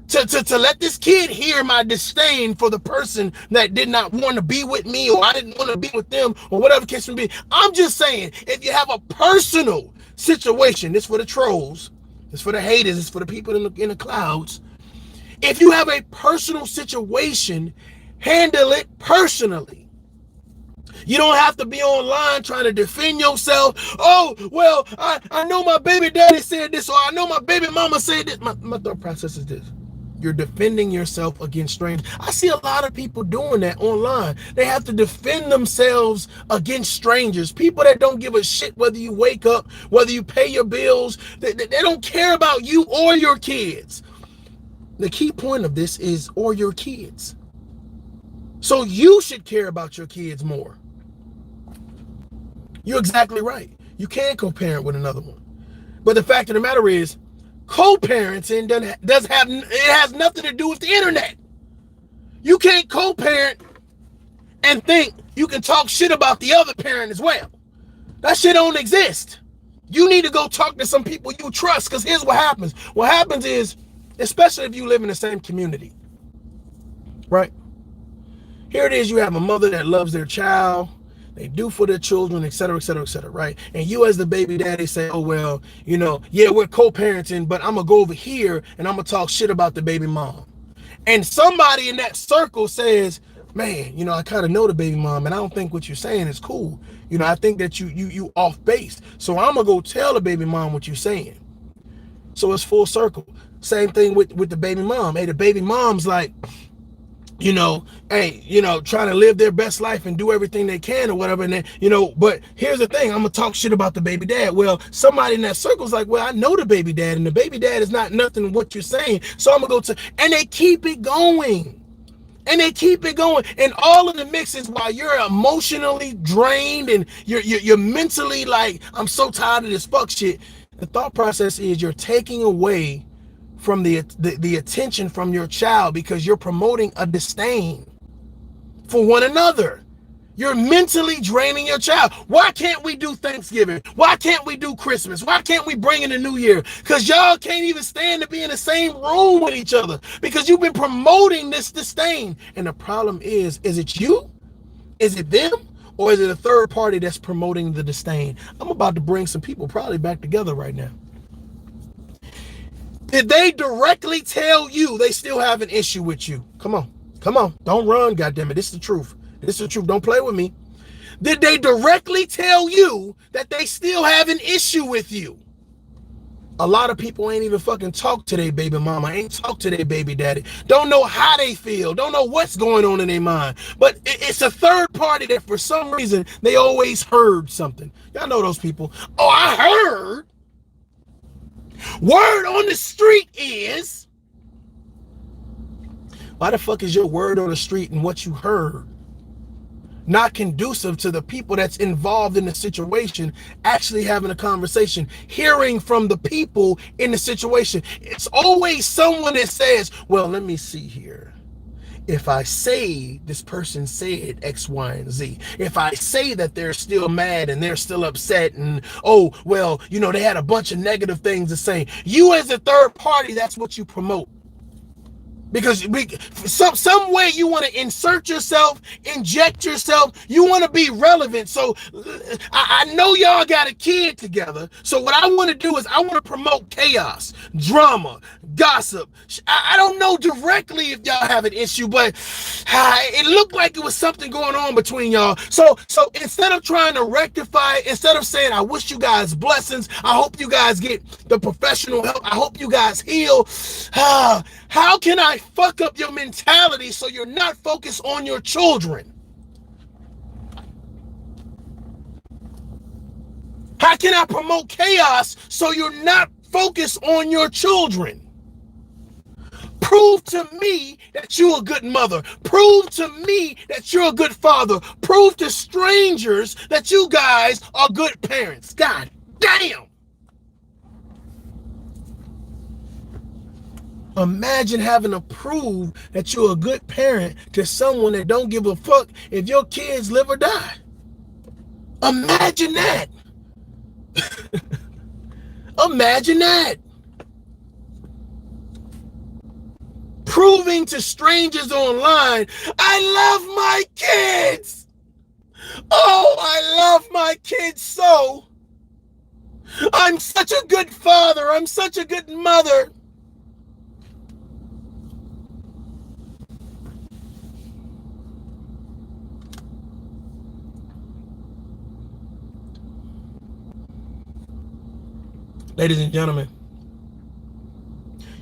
to let this kid hear my disdain for the person that did not want to be with me, or I didn't want to be with them, or whatever case may be. I'm just saying, if you have a personal situation, this for the trolls, this for the haters, this for the people in the clouds. If you have a personal situation, handle it personally. You don't have to be online trying to defend yourself. Oh, well, I know my baby daddy said this, or I know my baby mama said this. My thought process is this. You're defending yourself against strangers. I see a lot of people doing that online. They have to defend themselves against strangers. People that don't give a shit whether you wake up, whether you pay your bills. They don't care about you or your kids. The key point of this is, or your kids. So you should care about your kids more. You're exactly right. You can co-parent with another one. But the fact of the matter is, co-parenting it has nothing to do with the internet. You can't co-parent and think you can talk shit about the other parent as well. That shit don't exist. You need to go talk to some people you trust, because here's what happens. What happens is, especially if you live in the same community, right? Here it is, you have a mother that loves their child, they do for their children, et cetera, et cetera, et cetera, right? And you as the baby daddy say, oh, well, you know, yeah, we're co-parenting, but I'm going to go over here and I'm going to talk shit about the baby mom. And somebody in that circle says, man, you know, I kind of know the baby mom, and I don't think what you're saying is cool. You know, I think that you off base. So I'm going to go tell the baby mom what you're saying. So it's full circle. Same thing with the baby mom. Hey, the baby mom's like, you know, hey, you know, trying to live their best life and do everything they can or whatever. And then, you know, but here's the thing, I'm gonna talk shit about the baby dad. Well, somebody in that circle is like, well, I know the baby dad, and the baby dad is not nothing what you're saying. So I'm gonna go to, and they keep it going. And they keep it going. And all of the mixes, while you're emotionally drained and you're mentally like, I'm so tired of this fuck shit. The thought process is you're taking away from the attention from your child, because you're promoting a disdain for one another. You're mentally draining your child. Why can't we do Thanksgiving? Why can't we do Christmas? Why can't we bring in the new year? Because y'all can't even stand to be in the same room with each other, because you've been promoting this disdain. And the problem is it you? Is it them? Or is it a third party that's promoting the disdain? I'm about to bring some people probably back together right now. Did they directly tell you they still have an issue with you? Come on. Come on. Don't run, goddammit. This is the truth. This is the truth. Don't play with me. Did they directly tell you that they still have an issue with you? A lot of people ain't even fucking talk to their baby mama, ain't talk to their baby daddy, don't know how they feel, don't know what's going on in their mind. But it's a third party that for some reason they always heard something. Y'all know those people. Oh, I heard. Word on the street is. Why the fuck is your word on the street and what you heard not conducive to the people that's involved in the situation actually having a conversation, hearing from the people in the situation? It's always someone that says, well, let me see here. If I say this person said X, Y, and Z, if I say that they're still mad and they're still upset, and oh, well, you know, they had a bunch of negative things to say. You as a third party, that's what you promote. Because some way you want to insert yourself, inject yourself, you want to be relevant. So I know y'all got a kid together. So what I want to do is I want to promote chaos, drama, gossip. I don't know directly if y'all have an issue, but it looked like it was something going on between y'all. So instead of trying to rectify it, instead of saying, I wish you guys blessings, I hope you guys get the professional help, I hope you guys heal. How can I fuck up your mentality so you're not focused on your children? How can I promote chaos so you're not focused on your children? Prove to me that you're a good mother. Prove to me that you're a good father. Prove to strangers that you guys are good parents. God damn. Imagine having to prove that you're a good parent to someone that don't give a fuck if your kids live or die. Imagine that. Imagine that. Proving to strangers online, I love my kids. Oh, I love my kids so. I'm such a good father. I'm such a good mother. Ladies and gentlemen,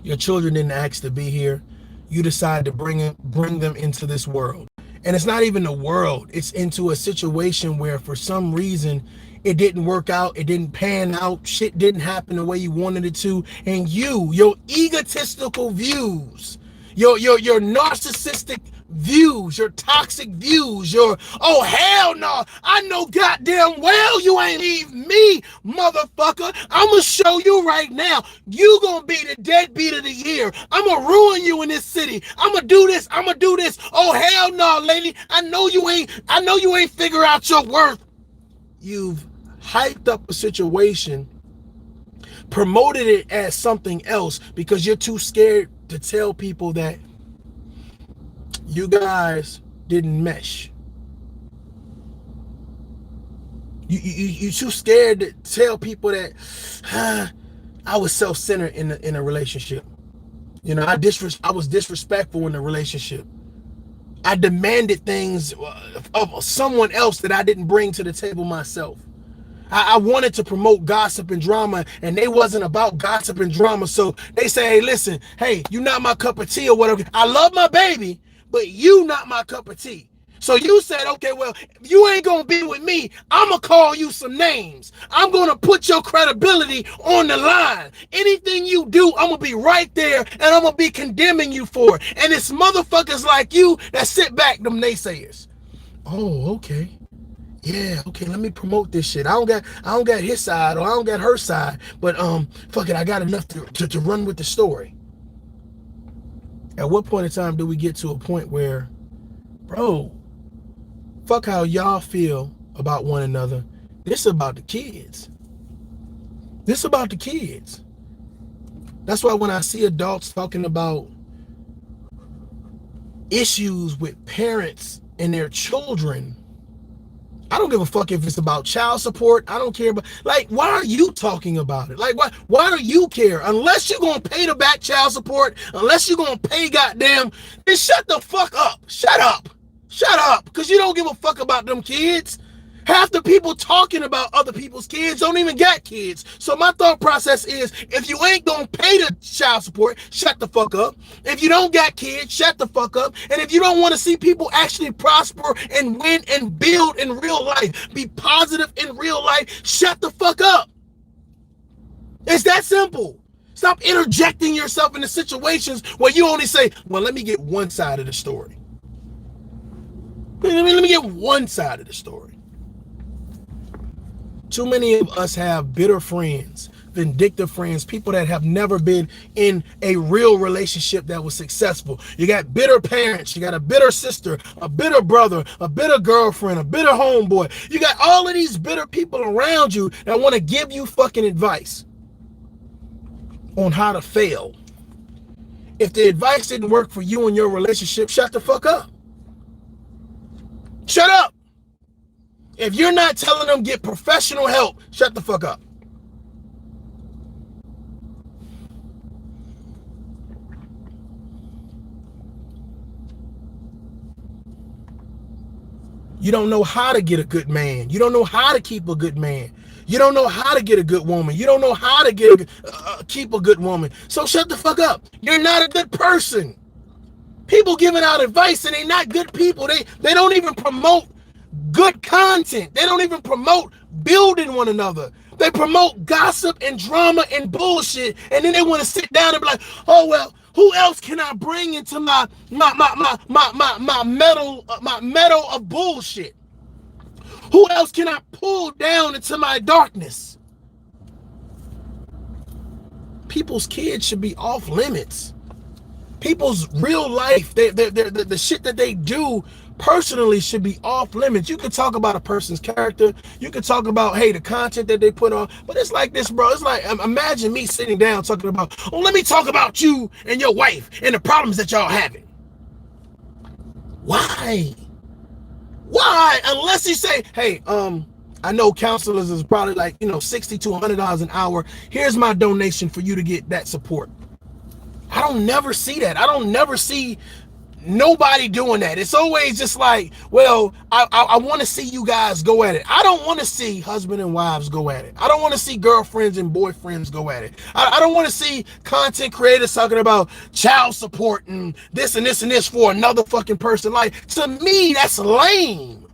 your children didn't ask to be here. You decide to bring them into this world. And it's not even the world. It's into a situation where for some reason it didn't work out. It didn't pan out. Shit didn't happen the way you wanted it to. And your egotistical views, your narcissistic views, your toxic views, your, oh hell no, I know goddamn well you ain't leave me, motherfucker. I'ma show you right now. You gonna be the deadbeat of the year. I'ma ruin you in this city. I'ma do this. I'ma do this. Oh hell no, lady. I know you ain't figure out your worth. You've hyped up a situation, promoted it as something else because you're too scared to tell people that you guys didn't mesh. You too scared to tell people that I was self-centered in a relationship. You know, I was disrespectful in the relationship. I demanded things of someone else that I didn't bring to the table myself. I wanted to promote gossip and drama, and they wasn't about gossip and drama. So they say, hey, listen, hey, you not my cup of tea or whatever. I love my baby, but you not my cup of tea. So you said, okay, well, if you ain't gonna be with me, I'm gonna call you some names. I'm gonna put your credibility on the line. Anything you do, I'm gonna be right there, and I'm gonna be condemning you for it. And it's motherfuckers like you that sit back, them naysayers. Oh, okay. Yeah, okay, let me promote this shit. I don't got his side or I don't got her side, but fuck it, I got enough to run with the story. At what point in time do we get to a point where, bro, fuck how y'all feel about one another. This is about the kids. This is about the kids. That's why when I see adults talking about issues with parents and their children, I don't give a fuck if it's about child support. I don't care about, like, why are you talking about it? Like, why do you care? Unless you're gonna pay the back child support, unless you're gonna pay goddamn, then shut the fuck up. Shut up. Shut up. Because you don't give a fuck about them kids. Half the people talking about other people's kids don't even got kids. So my thought process is, if you ain't gonna pay the child support, shut the fuck up. If you don't got kids, shut the fuck up. And if you don't want to see people actually prosper and win and build in real life, be positive in real life, shut the fuck up. It's that simple. Stop interjecting yourself into situations where you only say, well, let me get one side of the story. Let me get one side of the story. Too many of us have bitter friends, vindictive friends, people that have never been in a real relationship that was successful. You got bitter parents, you got a bitter sister, a bitter brother, a bitter girlfriend, a bitter homeboy. You got all of these bitter people around you that want to give you fucking advice on how to fail. If the advice didn't work for you in your relationship, shut the fuck up. Shut up. If you're not telling them get professional help, shut the fuck up. You don't know how to get a good man. You don't know how to keep a good man. You don't know how to get a good woman. You don't know how to get keep a good woman. So shut the fuck up. You're not a good person. People giving out advice and they're not good people. They don't even promote good content. They don't even promote building one another. They promote gossip and drama and bullshit, and then they want to sit down and be like, oh well, who else can I bring into my meadow of bullshit? Who else can I pull down into my darkness? People's kids should be off limits. People's real life, the shit that they do personally should be off limits. You could talk about a person's character. You could talk about, hey, the content that they put on. But it's like this, bro. It's like, imagine me sitting down talking about, oh, let me talk about you and your wife and the problems that y'all having. Why? Why? Unless you say, hey, I know counselors is probably like, $60 to $100 an hour. Here's my donation for you to get that support. I don't never see that. I don't never see nobody doing that. It's always just like, well, I want to see you guys go at it. I don't want to see husband and wives go at it. I don't want to see girlfriends and boyfriends go at it. I don't want to see content creators talking about child support and this and this and this for another fucking person. Like, to me, that's lame.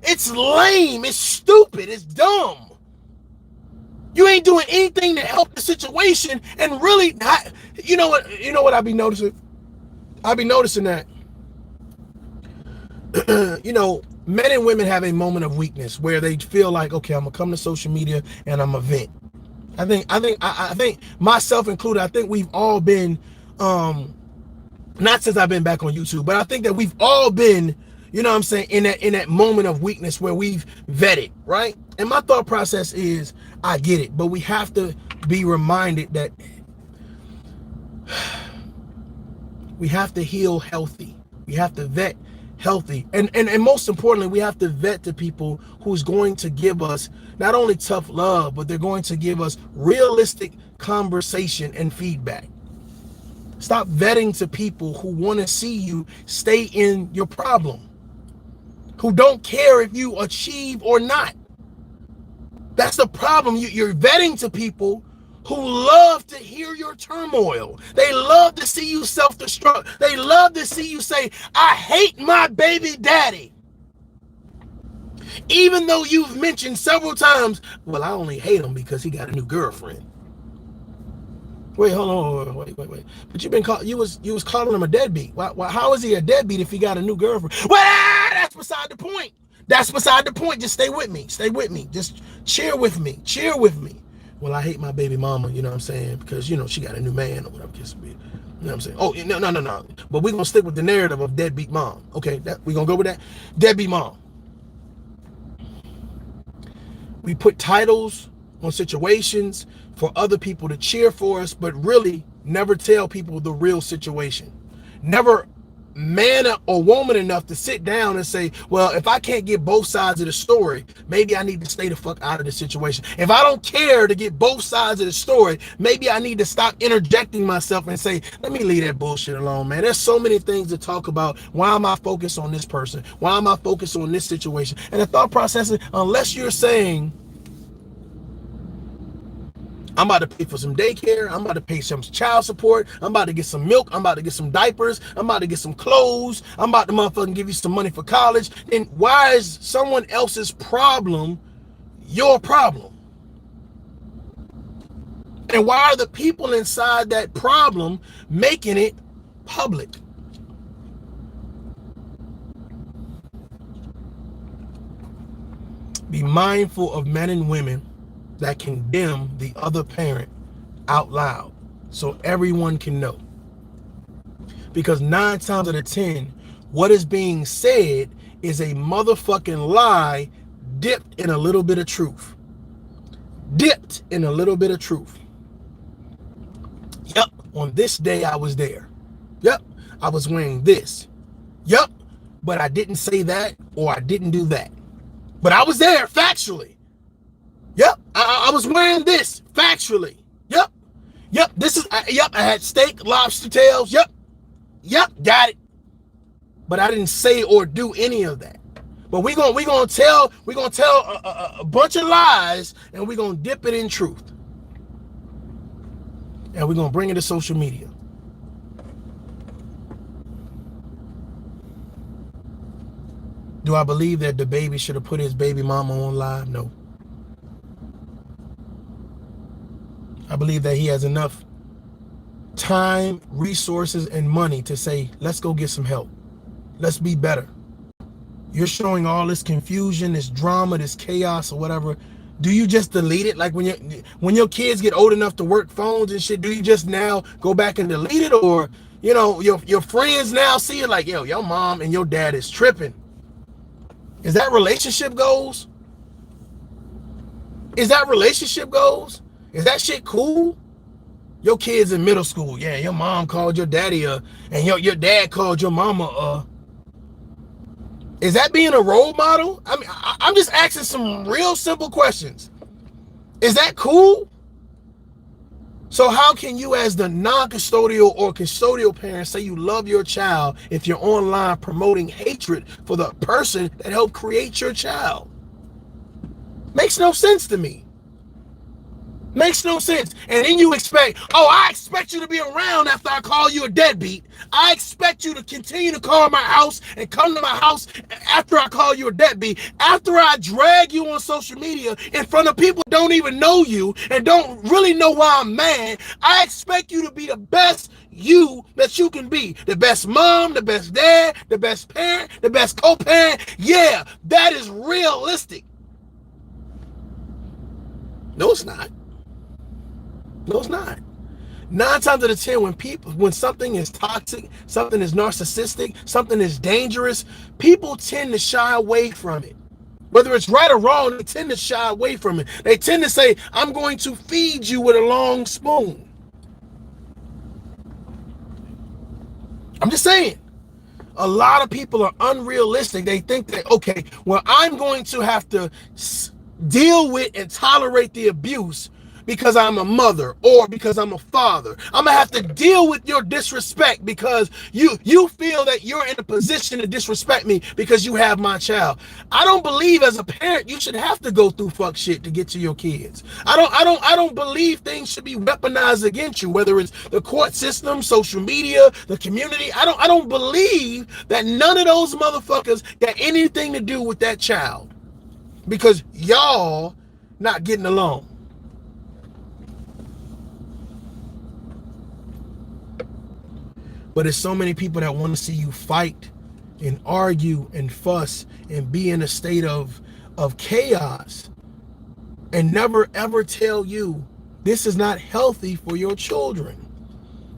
It's lame. It's stupid. It's dumb. You ain't doing anything to help the situation, and really, you know what I be noticing? I be noticing that you know, men and women have a moment of weakness where they feel like, okay, I'm gonna come to social media and I'm gonna vent. I think myself included, I think we've all been, not since I've been back on YouTube, but I think that we've all been, you know what I'm saying, in that moment of weakness where we've vetted, right? And my thought process is, I get it, but we have to be reminded that we have to heal healthy. We have to vet healthy. And most importantly, we have to vet the people who's going to give us not only tough love, but they're going to give us realistic conversation and feedback. Stop vetting to people who want to see you stay in your problem, who don't care if you achieve or not. That's the problem. You're vetting to people who love to hear your turmoil. They love to see you self-destruct. They love to see you say, I hate my baby daddy. Even though you've mentioned several times, well, I only hate him because he got a new girlfriend. Wait, hold on, wait. But you was calling him a deadbeat. Why, how is he a deadbeat if he got a new girlfriend? Well, that's beside the point. That's beside the point. Just stay with me. Stay with me. Just cheer with me. Cheer with me. Well, I hate my baby mama, you know what I'm saying? Because, you know, she got a new man or whatever. You know what I'm saying? Oh, no. But we're going to stick with the narrative of deadbeat mom. Okay, we're going to go with that. Deadbeat mom. We put titles on situations for other people to cheer for us, but really never tell people the real situation. Never man or woman enough to sit down and say, well, if I can't get both sides of the story, maybe I need to stay the fuck out of the situation. If I don't care to get both sides of the story, maybe I need to stop interjecting myself and say, let me leave that bullshit alone, man. There's so many things to talk about. Why am I focused on this person? Why am I focused on this situation? And the thought process is, unless you're saying, I'm about to pay for some daycare, I'm about to pay some child support, I'm about to get some milk, I'm about to get some diapers, I'm about to get some clothes, I'm about to motherfucking give you some money for college, then why is someone else's problem your problem? And why are the people inside that problem making it public? Be mindful of men and women that condemn the other parent out loud so everyone can know. Because 9 times out of 10, what is being said is a motherfucking lie dipped in a little bit of truth. Dipped in a little bit of truth. Yep, on this day I was there. Yep, I was wearing this. Yep, but I didn't say that or I didn't do that. But I was there factually. Yep, I was wearing this factually. Yep, I had steak, lobster tails. Yep, got it. But I didn't say or do any of that. But we're gonna tell a bunch of lies, and we're gonna dip it in truth, and we're gonna bring it to social media. Do I believe that Dababy should have put his baby mama on live? No. I believe that he has enough time, resources, and money to say, let's go get some help. Let's be better. You're showing all this confusion, this drama, this chaos or whatever. Do you just delete it? Like when your kids get old enough to work phones and shit, do you just now go back and delete it? Or, you know, your friends now see it like, yo, your mom and your dad is tripping. Is that relationship goals? Is that relationship goals? Is that shit cool? Your kids in middle school, yeah, your mom called your daddy and your dad called your mama Is that being a role model? I mean, I'm just asking some real simple questions. Is that cool? So how can you as the non-custodial or custodial parent say you love your child if you're online promoting hatred for the person that helped create your child? Makes no sense to me. Makes no sense. And then you expect, oh, I expect you to be around after I call you a deadbeat. I expect you to continue to call my house and come to my house after I call you a deadbeat. After I drag you on social media in front of people who don't even know you and don't really know why I'm mad, I expect you to be the best you that you can be. The best mom, the best dad, the best parent, the best co-parent. Yeah, that is realistic. No, it's not. No, it's not. 9 times out of 10, when something is toxic, something is narcissistic, something is dangerous, people tend to shy away from it. Whether it's right or wrong, they tend to shy away from it. They tend to say, I'm going to feed you with a long spoon. I'm just saying. A lot of people are unrealistic. They think that, okay, well, I'm going to have to deal with and tolerate the abuse because I'm a mother or because I'm a father. I'm gonna have to deal with your disrespect because you feel that you're in a position to disrespect me because you have my child. I don't believe as a parent you should have to go through fuck shit to get to your kids. I don't believe things should be weaponized against you, whether it's the court system, social media, the community. I don't believe that none of those motherfuckers got anything to do with that child because y'all not getting along. But there's so many people that want to see you fight and argue and fuss and be in a state of chaos and never ever tell you this is not healthy for your children.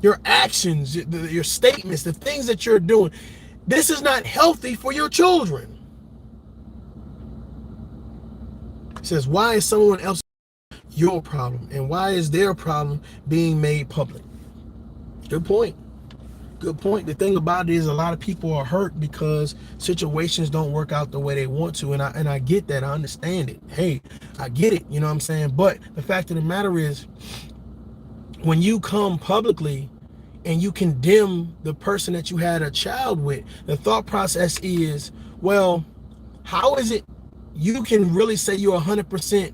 Your actions, your statements, the things that you're doing, this is not healthy for your children. It says, why is someone else your problem? And why is their problem being made public? Good point. Good point. The thing about it is a lot of people are hurt because situations don't work out the way they want to. And I get that. I understand it. Hey, I get it. You know what I'm saying? But the fact of the matter is, when you come publicly and you condemn the person that you had a child with, the thought process is, well, how is it you can really say you're 100%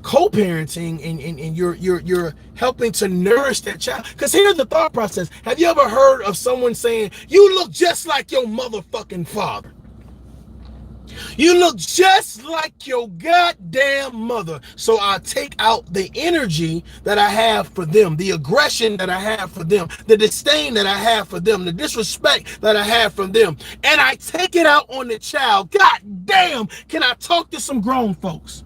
co-parenting and you're helping to nourish that child? Because here's the thought process. Have you ever heard of someone saying, you look just like your motherfucking father? You look just like your goddamn mother. So I take out the energy that I have for them, the aggression that I have for them, the disdain that I have for them, the disrespect that I have for them, and I take it out on the child. God damn, can I talk to some grown folks?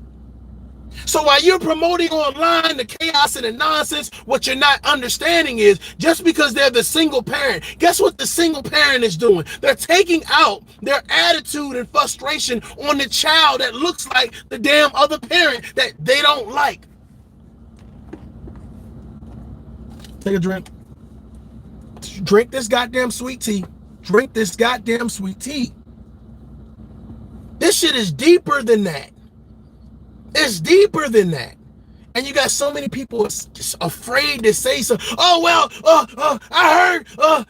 So while you're promoting online the chaos and the nonsense, what you're not understanding is just because they're the single parent, guess what the single parent is doing? They're taking out their attitude and frustration on the child that looks like the damn other parent that they don't like. Take a drink. Drink this goddamn sweet tea. Drink this goddamn sweet tea. This shit is deeper than that. It's deeper than that. And you got so many people just afraid to say so. Oh, well, I heard.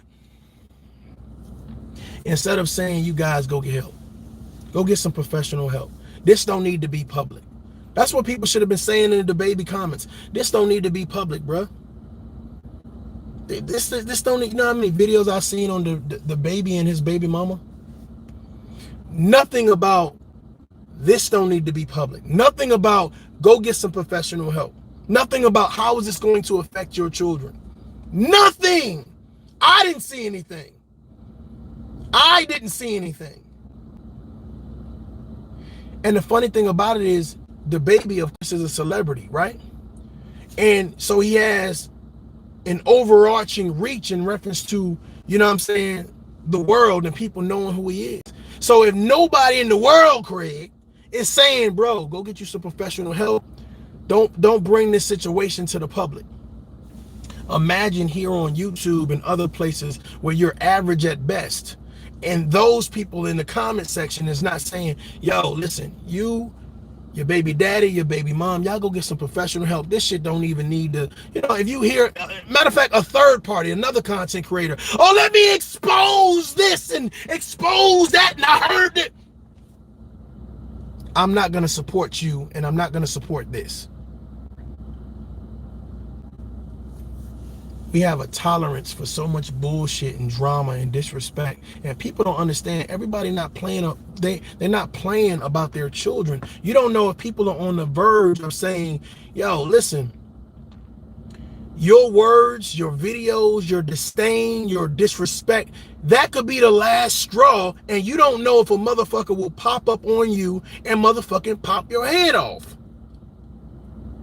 Instead of saying, you guys go get help. Go get some professional help. This don't need to be public. That's what people should have been saying in the Dababy comments. This don't need to be public, bruh. This don't need, you know how many videos I've seen on the baby and his baby mama? Nothing about this don't need to be public. Nothing about go get some professional help. Nothing about how is this going to affect your children. Nothing. I didn't see anything. I didn't see anything. And the funny thing about it is Dababy, of course, is a celebrity, right? And so he has an overarching reach in reference to, you know what I'm saying, the world and people knowing who he is. So if nobody in the world, Craig, is saying, bro, go get you some professional help, don't bring this situation to the public. Imagine here on YouTube and other places where you're average at best, and those people in the comment section is not saying, yo, listen, your baby daddy, your baby mom, y'all go get some professional help. This shit don't even need to, you know, if you hear, matter of fact, a third party, another content creator, oh, let me expose this and expose that, and I heard it. I'm not going to support you, and I'm not going to support this. We have a tolerance for so much bullshit and drama and disrespect, and people don't understand. Everybody not playing up. They're not playing about their children. You don't know if people are on the verge of saying, "Yo, listen, your words, your videos, your disdain, your disrespect, that could be the last straw, and you don't know if a motherfucker will pop up on you and motherfucking pop your head off."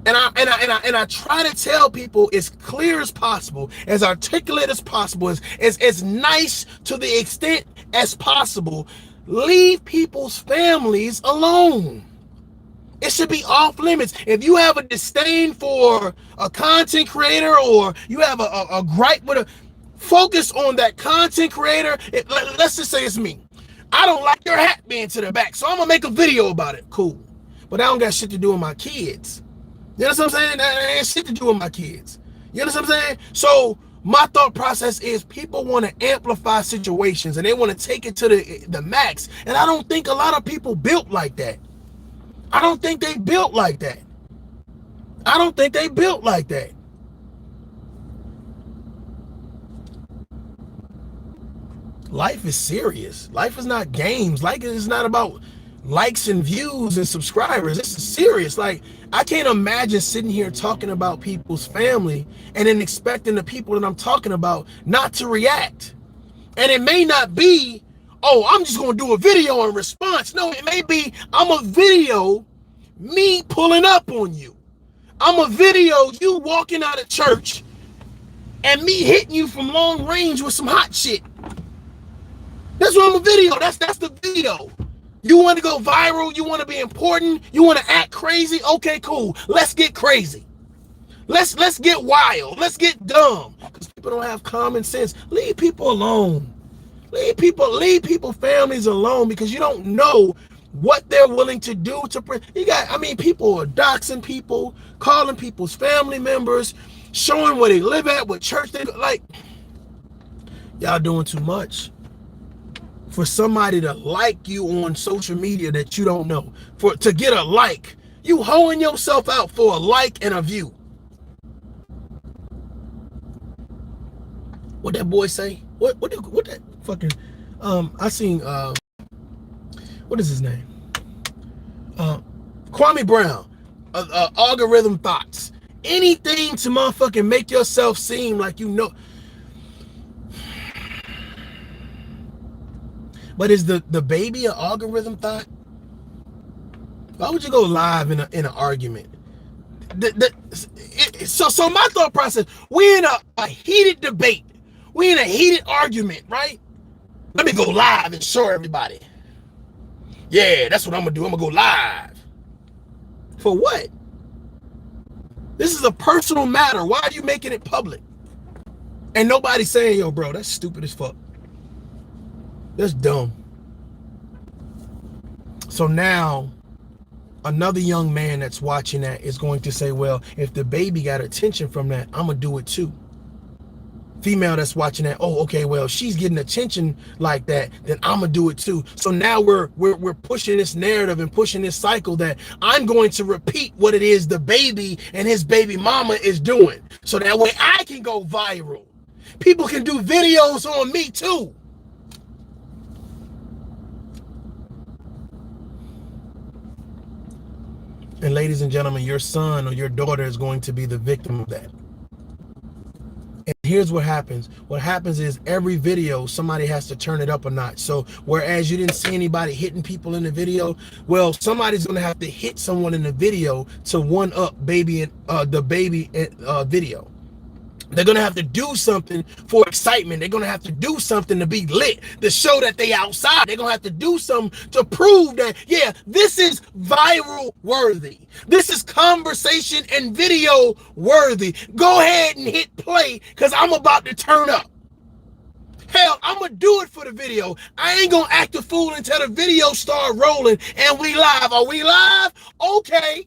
And I try to tell people as clear as possible, as articulate as possible, as nice to the extent as possible. Leave people's families alone. It should be off limits. If you have a disdain for a content creator, or you have a gripe with focus on that content creator. Let's just say it's me. I don't like your hat being to the back, so I'm gonna make a video about it. Cool. But I don't got shit to do with my kids. You know what I'm saying? That ain't shit to do with my kids. You know what I'm saying? So my thought process is, people want to amplify situations and they want to take it to the max. And I don't think a lot of people built like that. I don't think they built like that. I don't think they built like that. Life is serious. Life is not games. Life is not about likes and views and subscribers. This is serious. Like, I can't imagine sitting here talking about people's family and then expecting the people that I'm talking about not to react. And it may not be, oh, I'm just going to do a video in response. No, it may be, I'm a video me pulling up on you. I'm a video you walking out of church and me hitting you from long range with some hot shit. That's what I'm a video. That's the video. You want to go viral? You want to be important? You want to act crazy? Okay, cool. Let's get crazy. Let's get wild. Let's get dumb. Because people don't have common sense. Leave people alone. Leave people families alone, because you don't know what they're willing to do to. People are doxing people, calling people's family members, showing where they live at, what church they like. Y'all doing too much for somebody to like you on social media that you don't know. To get a like, you hoeing yourself out for a like and a view. What that boy say? What that fucking I seen what is his name? Kwame Brown. Algorithm thoughts. Anything to motherfucking make yourself seem like you know. But is the baby an algorithm thought? Why would you go live in an argument? So my thought process, we in a heated debate. We in a heated argument, right? Let me go live and show everybody. Yeah, that's what I'm gonna do. I'm gonna go live. For what? This is a personal matter. Why are you making it public? And nobody's saying, yo, bro, that's stupid as fuck. That's dumb. So now another young man that's watching that is going to say, well, if the baby got attention from that, I'm gonna do it too. Female that's watching that, oh, okay, well, she's getting attention like that, then I'm gonna do it too. So now we're pushing this narrative and pushing this cycle that I'm going to repeat what it is the baby and his baby mama is doing, so that way I can go viral. People can do videos on me too. And ladies and gentlemen, your son or your daughter is going to be the victim of that. And here's what happens. What happens is every video, somebody has to turn it up a notch. So whereas you didn't see anybody hitting people in the video, well, somebody's going to have to hit someone in the video to one up the baby video. They're going to have to do something for excitement. They're going to have to do something to be lit, to show that they outside. They're going to have to do something to prove that, yeah, this is viral worthy. This is conversation and video worthy. Go ahead and hit play, because I'm about to turn up. Hell, I'm going to do it for the video. I ain't going to act a fool until the video start rolling and we live. Are we live? Okay.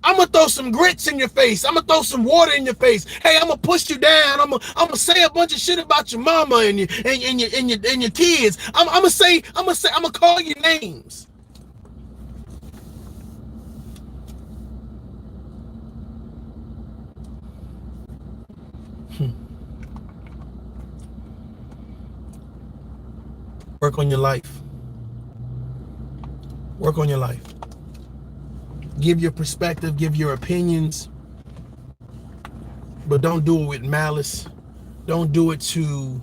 I'm going to throw some grits in your face. I'm going to throw some water in your face. Hey, I'm going to push you down. I'm going to say a bunch of shit about your mama and your kids. I'm going to call you names. Work on your life. Work on your life. Give your perspective, give your opinions, but don't do it with malice. Don't do it to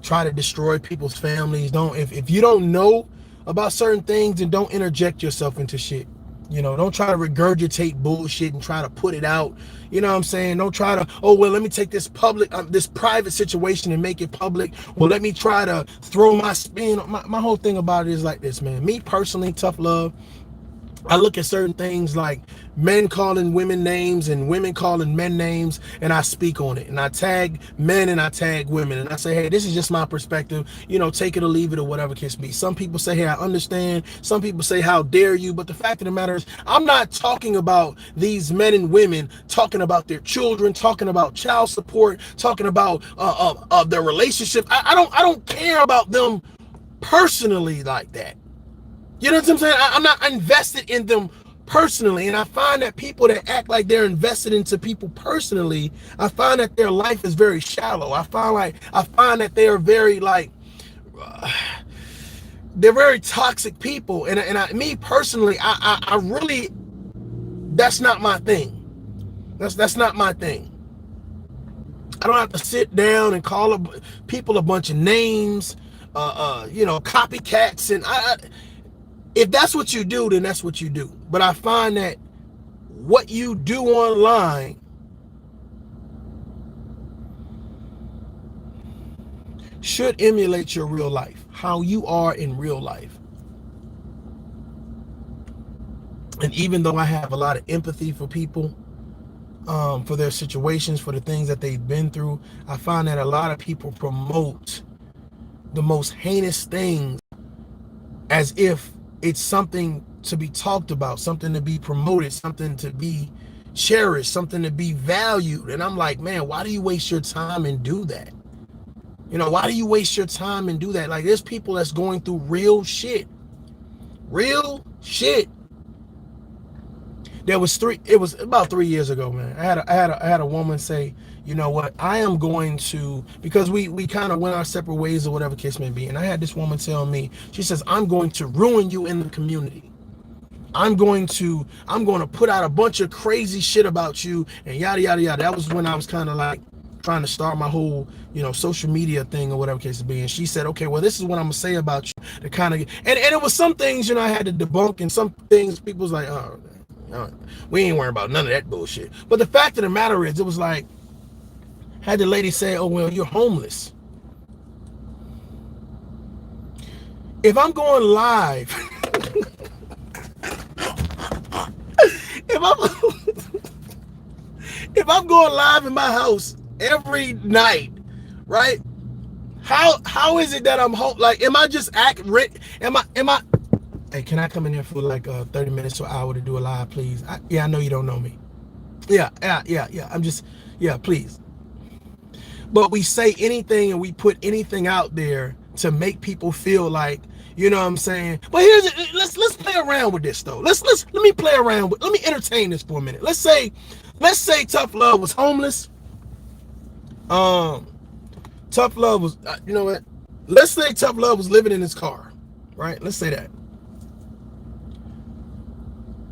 try to destroy people's families. If you don't know about certain things, then don't interject yourself into shit. You know, don't try to regurgitate bullshit and try to put it out. You know what I'm saying? Don't try to, oh, well, let me take this this private situation and make it public. Well, let me try to throw my spin. My whole thing about it is like this, man. Me personally, ToughLove, I look at certain things like men calling women names and women calling men names, and I speak on it. And I tag men and I tag women. And I say, hey, this is just my perspective. You know, take it or leave it or whatever case be. Some people say, hey, I understand. Some people say, how dare you? But the fact of the matter is, I'm not talking about these men and women talking about their children, talking about child support, talking about their relationship. I don't care about them personally like that. You know what I'm saying? I'm not invested in them personally. And I find that people that act like they're invested into people personally, I find that their life is very shallow. I find that they are very they're very toxic people. And me personally, I really, that's not my thing. That's not my thing. I don't have to sit down and call people a bunch of names, you know, copycats. And if that's what you do, then that's what you do. But I find that what you do online should emulate your real life, how you are in real life. And even though I have a lot of empathy for people, for their situations, for the things that they've been through, I find that a lot of people promote the most heinous things as if it's something to be talked about, something to be promoted, something to be cherished, something to be valued. And I'm like, man, why do you waste your time and do that? You know, why do you waste your time and do that? Like, there's people that's going through real shit. Real shit. It was about 3 years ago, man. I had a woman say, you know what, I am going to, because we kind of went our separate ways or whatever case may be. And I had this woman tell me, she says, I'm going to ruin you in the community. I'm going to put out a bunch of crazy shit about you and yada, yada, yada. That was when I was kind of like trying to start my whole, you know, social media thing or whatever case it be. And she said, okay, well, this is what I'm gonna say about you to kind of, and it was some things, you know, I had to debunk, and some things people was like, oh, we ain't worrying about none of that bullshit. But the fact of the matter is, it was like, had the lady say, oh, well, you're homeless. If I'm going live, if I'm going live in my house every night, right? How is it that I'm home? Like, am I just am I? Hey, can I come in here for like 30 minutes to an hour to do a live, please? Yeah, I know you don't know me. Yeah. I'm just, yeah, please. But we say anything and we put anything out there to make people feel like, you know what I'm saying? But let's play around with this though. Let me play around with, let me entertain this for a minute. Let's say ToughLove was homeless. ToughLove was, you know what? Let's say ToughLove was living in his car, right? Let's say that.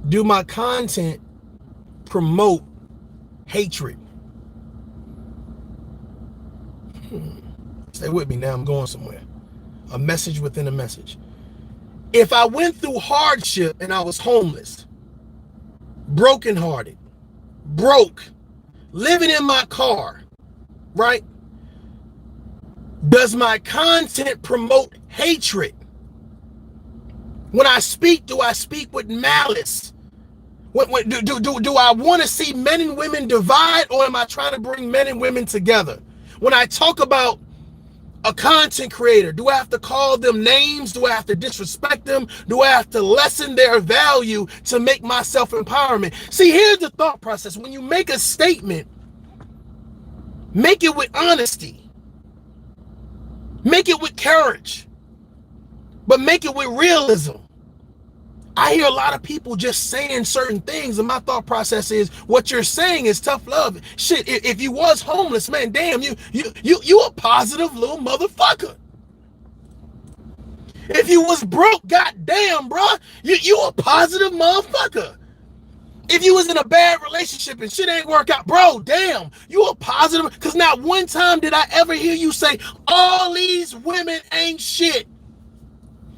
Do my content promote hatred? Stay with me now, I'm going somewhere. A message within a message. If I went through hardship and I was homeless, brokenhearted, broke, living in my car, right? Does my content promote hatred? When I speak, do I speak with malice? Do I want to see men and women divide, or am I trying to bring men and women together? When I talk about a content creator, do I have to call them names? Do I have to disrespect them? Do I have to lessen their value to make myself empowerment? See, here's the thought process. When you make a statement, make it with honesty. Make it with courage. But make it with realism. I hear a lot of people just saying certain things, and my thought process is, what you're saying is tough love. Shit, if you was homeless, man, damn, you a positive little motherfucker. If you was broke, goddamn, bro, you a positive motherfucker. If you was in a bad relationship and shit ain't work out, bro, damn, you a positive. Because not one time did I ever hear you say, all these women ain't shit.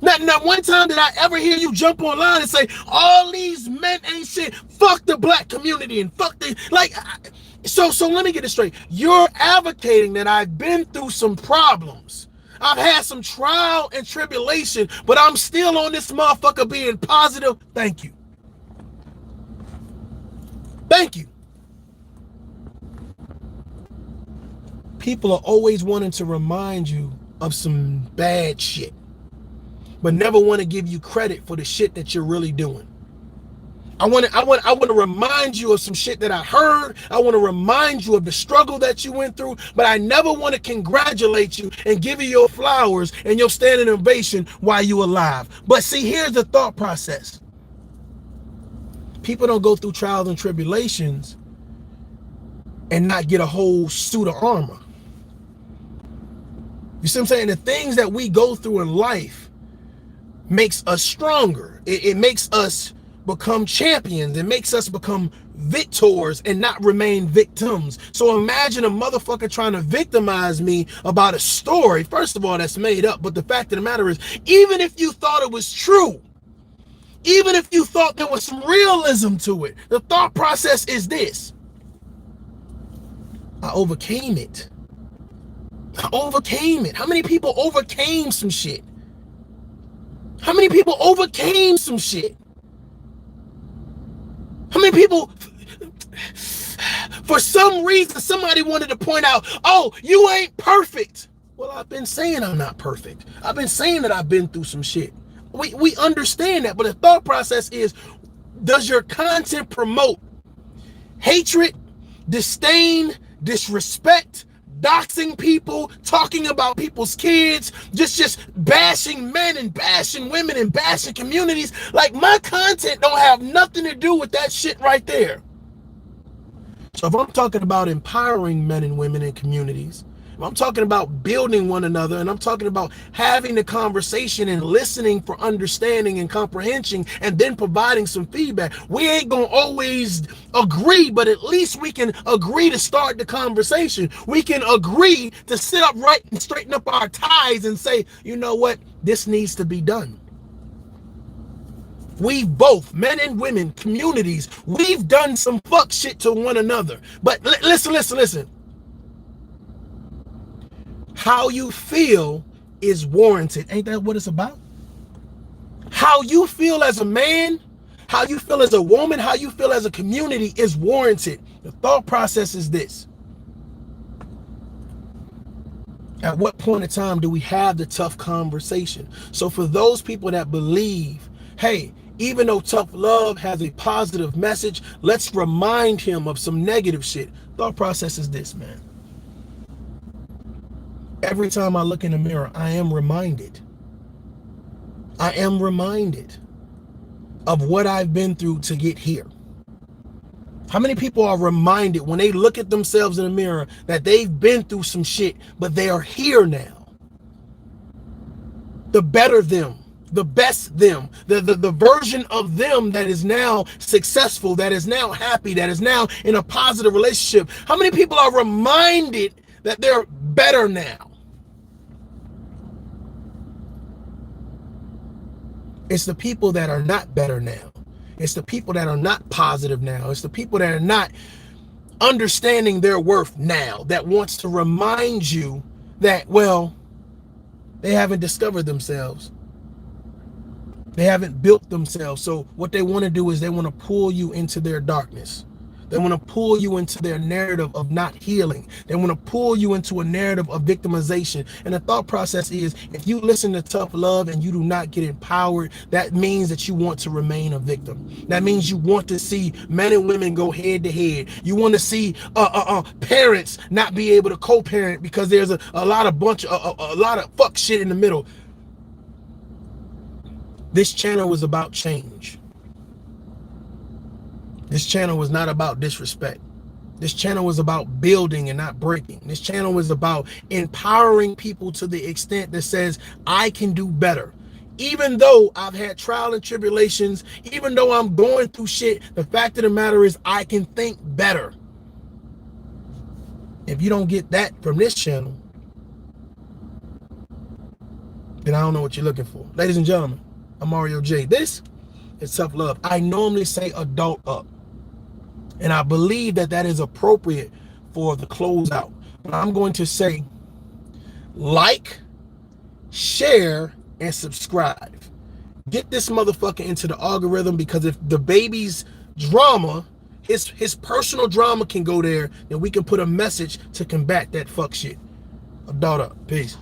Not one time did I ever hear you jump online and say, all these men ain't shit. Fuck the black community and fuck the, like, so let me get it straight. You're advocating that I've been through some problems. I've had some trial and tribulation, but I'm still on this motherfucker being positive. Thank you. Thank you. People are always wanting to remind you of some bad shit, but never want to give you credit for the shit that you're really doing. I want to remind you of some shit that I heard. I want to remind you of the struggle that you went through, but I never want to congratulate you and give you your flowers and your standing ovation while you're alive. But see, here's the thought process. People don't go through trials and tribulations and not get a whole suit of armor. You see what I'm saying? The things that we go through in life makes us stronger. It makes us become champions. It makes us become victors and not remain victims. So imagine a motherfucker trying to victimize me about a story, first of all, that's made up. But the fact of the matter is, even if you thought it was true, even if you thought there was some realism to it, the thought process is this: I overcame it. I overcame it. How many people overcame some shit? How many people overcame some shit? How many people, for some reason, somebody wanted to point out, oh, you ain't perfect. Well, I've been saying I'm not perfect. I've been saying that I've been through some shit. We understand that, but the thought process is, does your content promote hatred, disdain, disrespect, doxing people, talking about people's kids, just bashing men and bashing women and bashing communities? Like, my content don't have nothing to do with that shit right there. So if I'm talking about empowering men and women in communities, if I'm talking about building one another, and I'm talking about having the conversation and listening for understanding and comprehension, and then providing some feedback, we ain't gonna always agree, but at least we can agree to start the conversation. We can agree to sit up right and straighten up our ties and say, you know what, this needs to be done. We've both, men and women, communities, we've done some fuck shit to one another. But listen. How you feel is warranted. Ain't that what it's about? How you feel as a man, how you feel as a woman, how you feel as a community is warranted. The thought process is this: at what point in time do we have the tough conversation? So for those people that believe, hey, even though ToughLove has a positive message, let's remind him of some negative shit. Thought process is this, man. Every time I look in the mirror, I am reminded of what I've been through to get here. How many people are reminded when they look at themselves in the mirror that they've been through some shit, but they are here now? The better them, the best them, the version of them that is now successful, that is now happy, that is now in a positive relationship. How many people are reminded that they're better now? It's the people that are not better now. It's the people that are not positive now. It's the people that are not understanding their worth now, that wants to remind you that, well, they haven't discovered themselves. They haven't built themselves. So what they want to do is they want to pull you into their darkness. They want to pull you into their narrative of not healing. They want to pull you into a narrative of victimization. And the thought process is, if you listen to ToughLove and you do not get empowered, that means that you want to remain a victim. That means you want to see men and women go head to head. You want to see parents not be able to co-parent because there's a lot of fuck shit in the middle. This channel is about change. This channel was not about disrespect. This channel was about building and not breaking. This channel was about empowering people to the extent that says, I can do better. Even though I've had trial and tribulations, even though I'm going through shit, the fact of the matter is I can think better. If you don't get that from this channel, then I don't know what you're looking for. Ladies and gentlemen, I'm Mario J. This is Tough Love. I normally say adult up, and I believe that that is appropriate for the closeout. But I'm going to say like, share, and subscribe. Get this motherfucker into the algorithm, because if the baby's drama, his personal drama can go there, then we can put a message to combat that fuck shit. Adult up. Peace.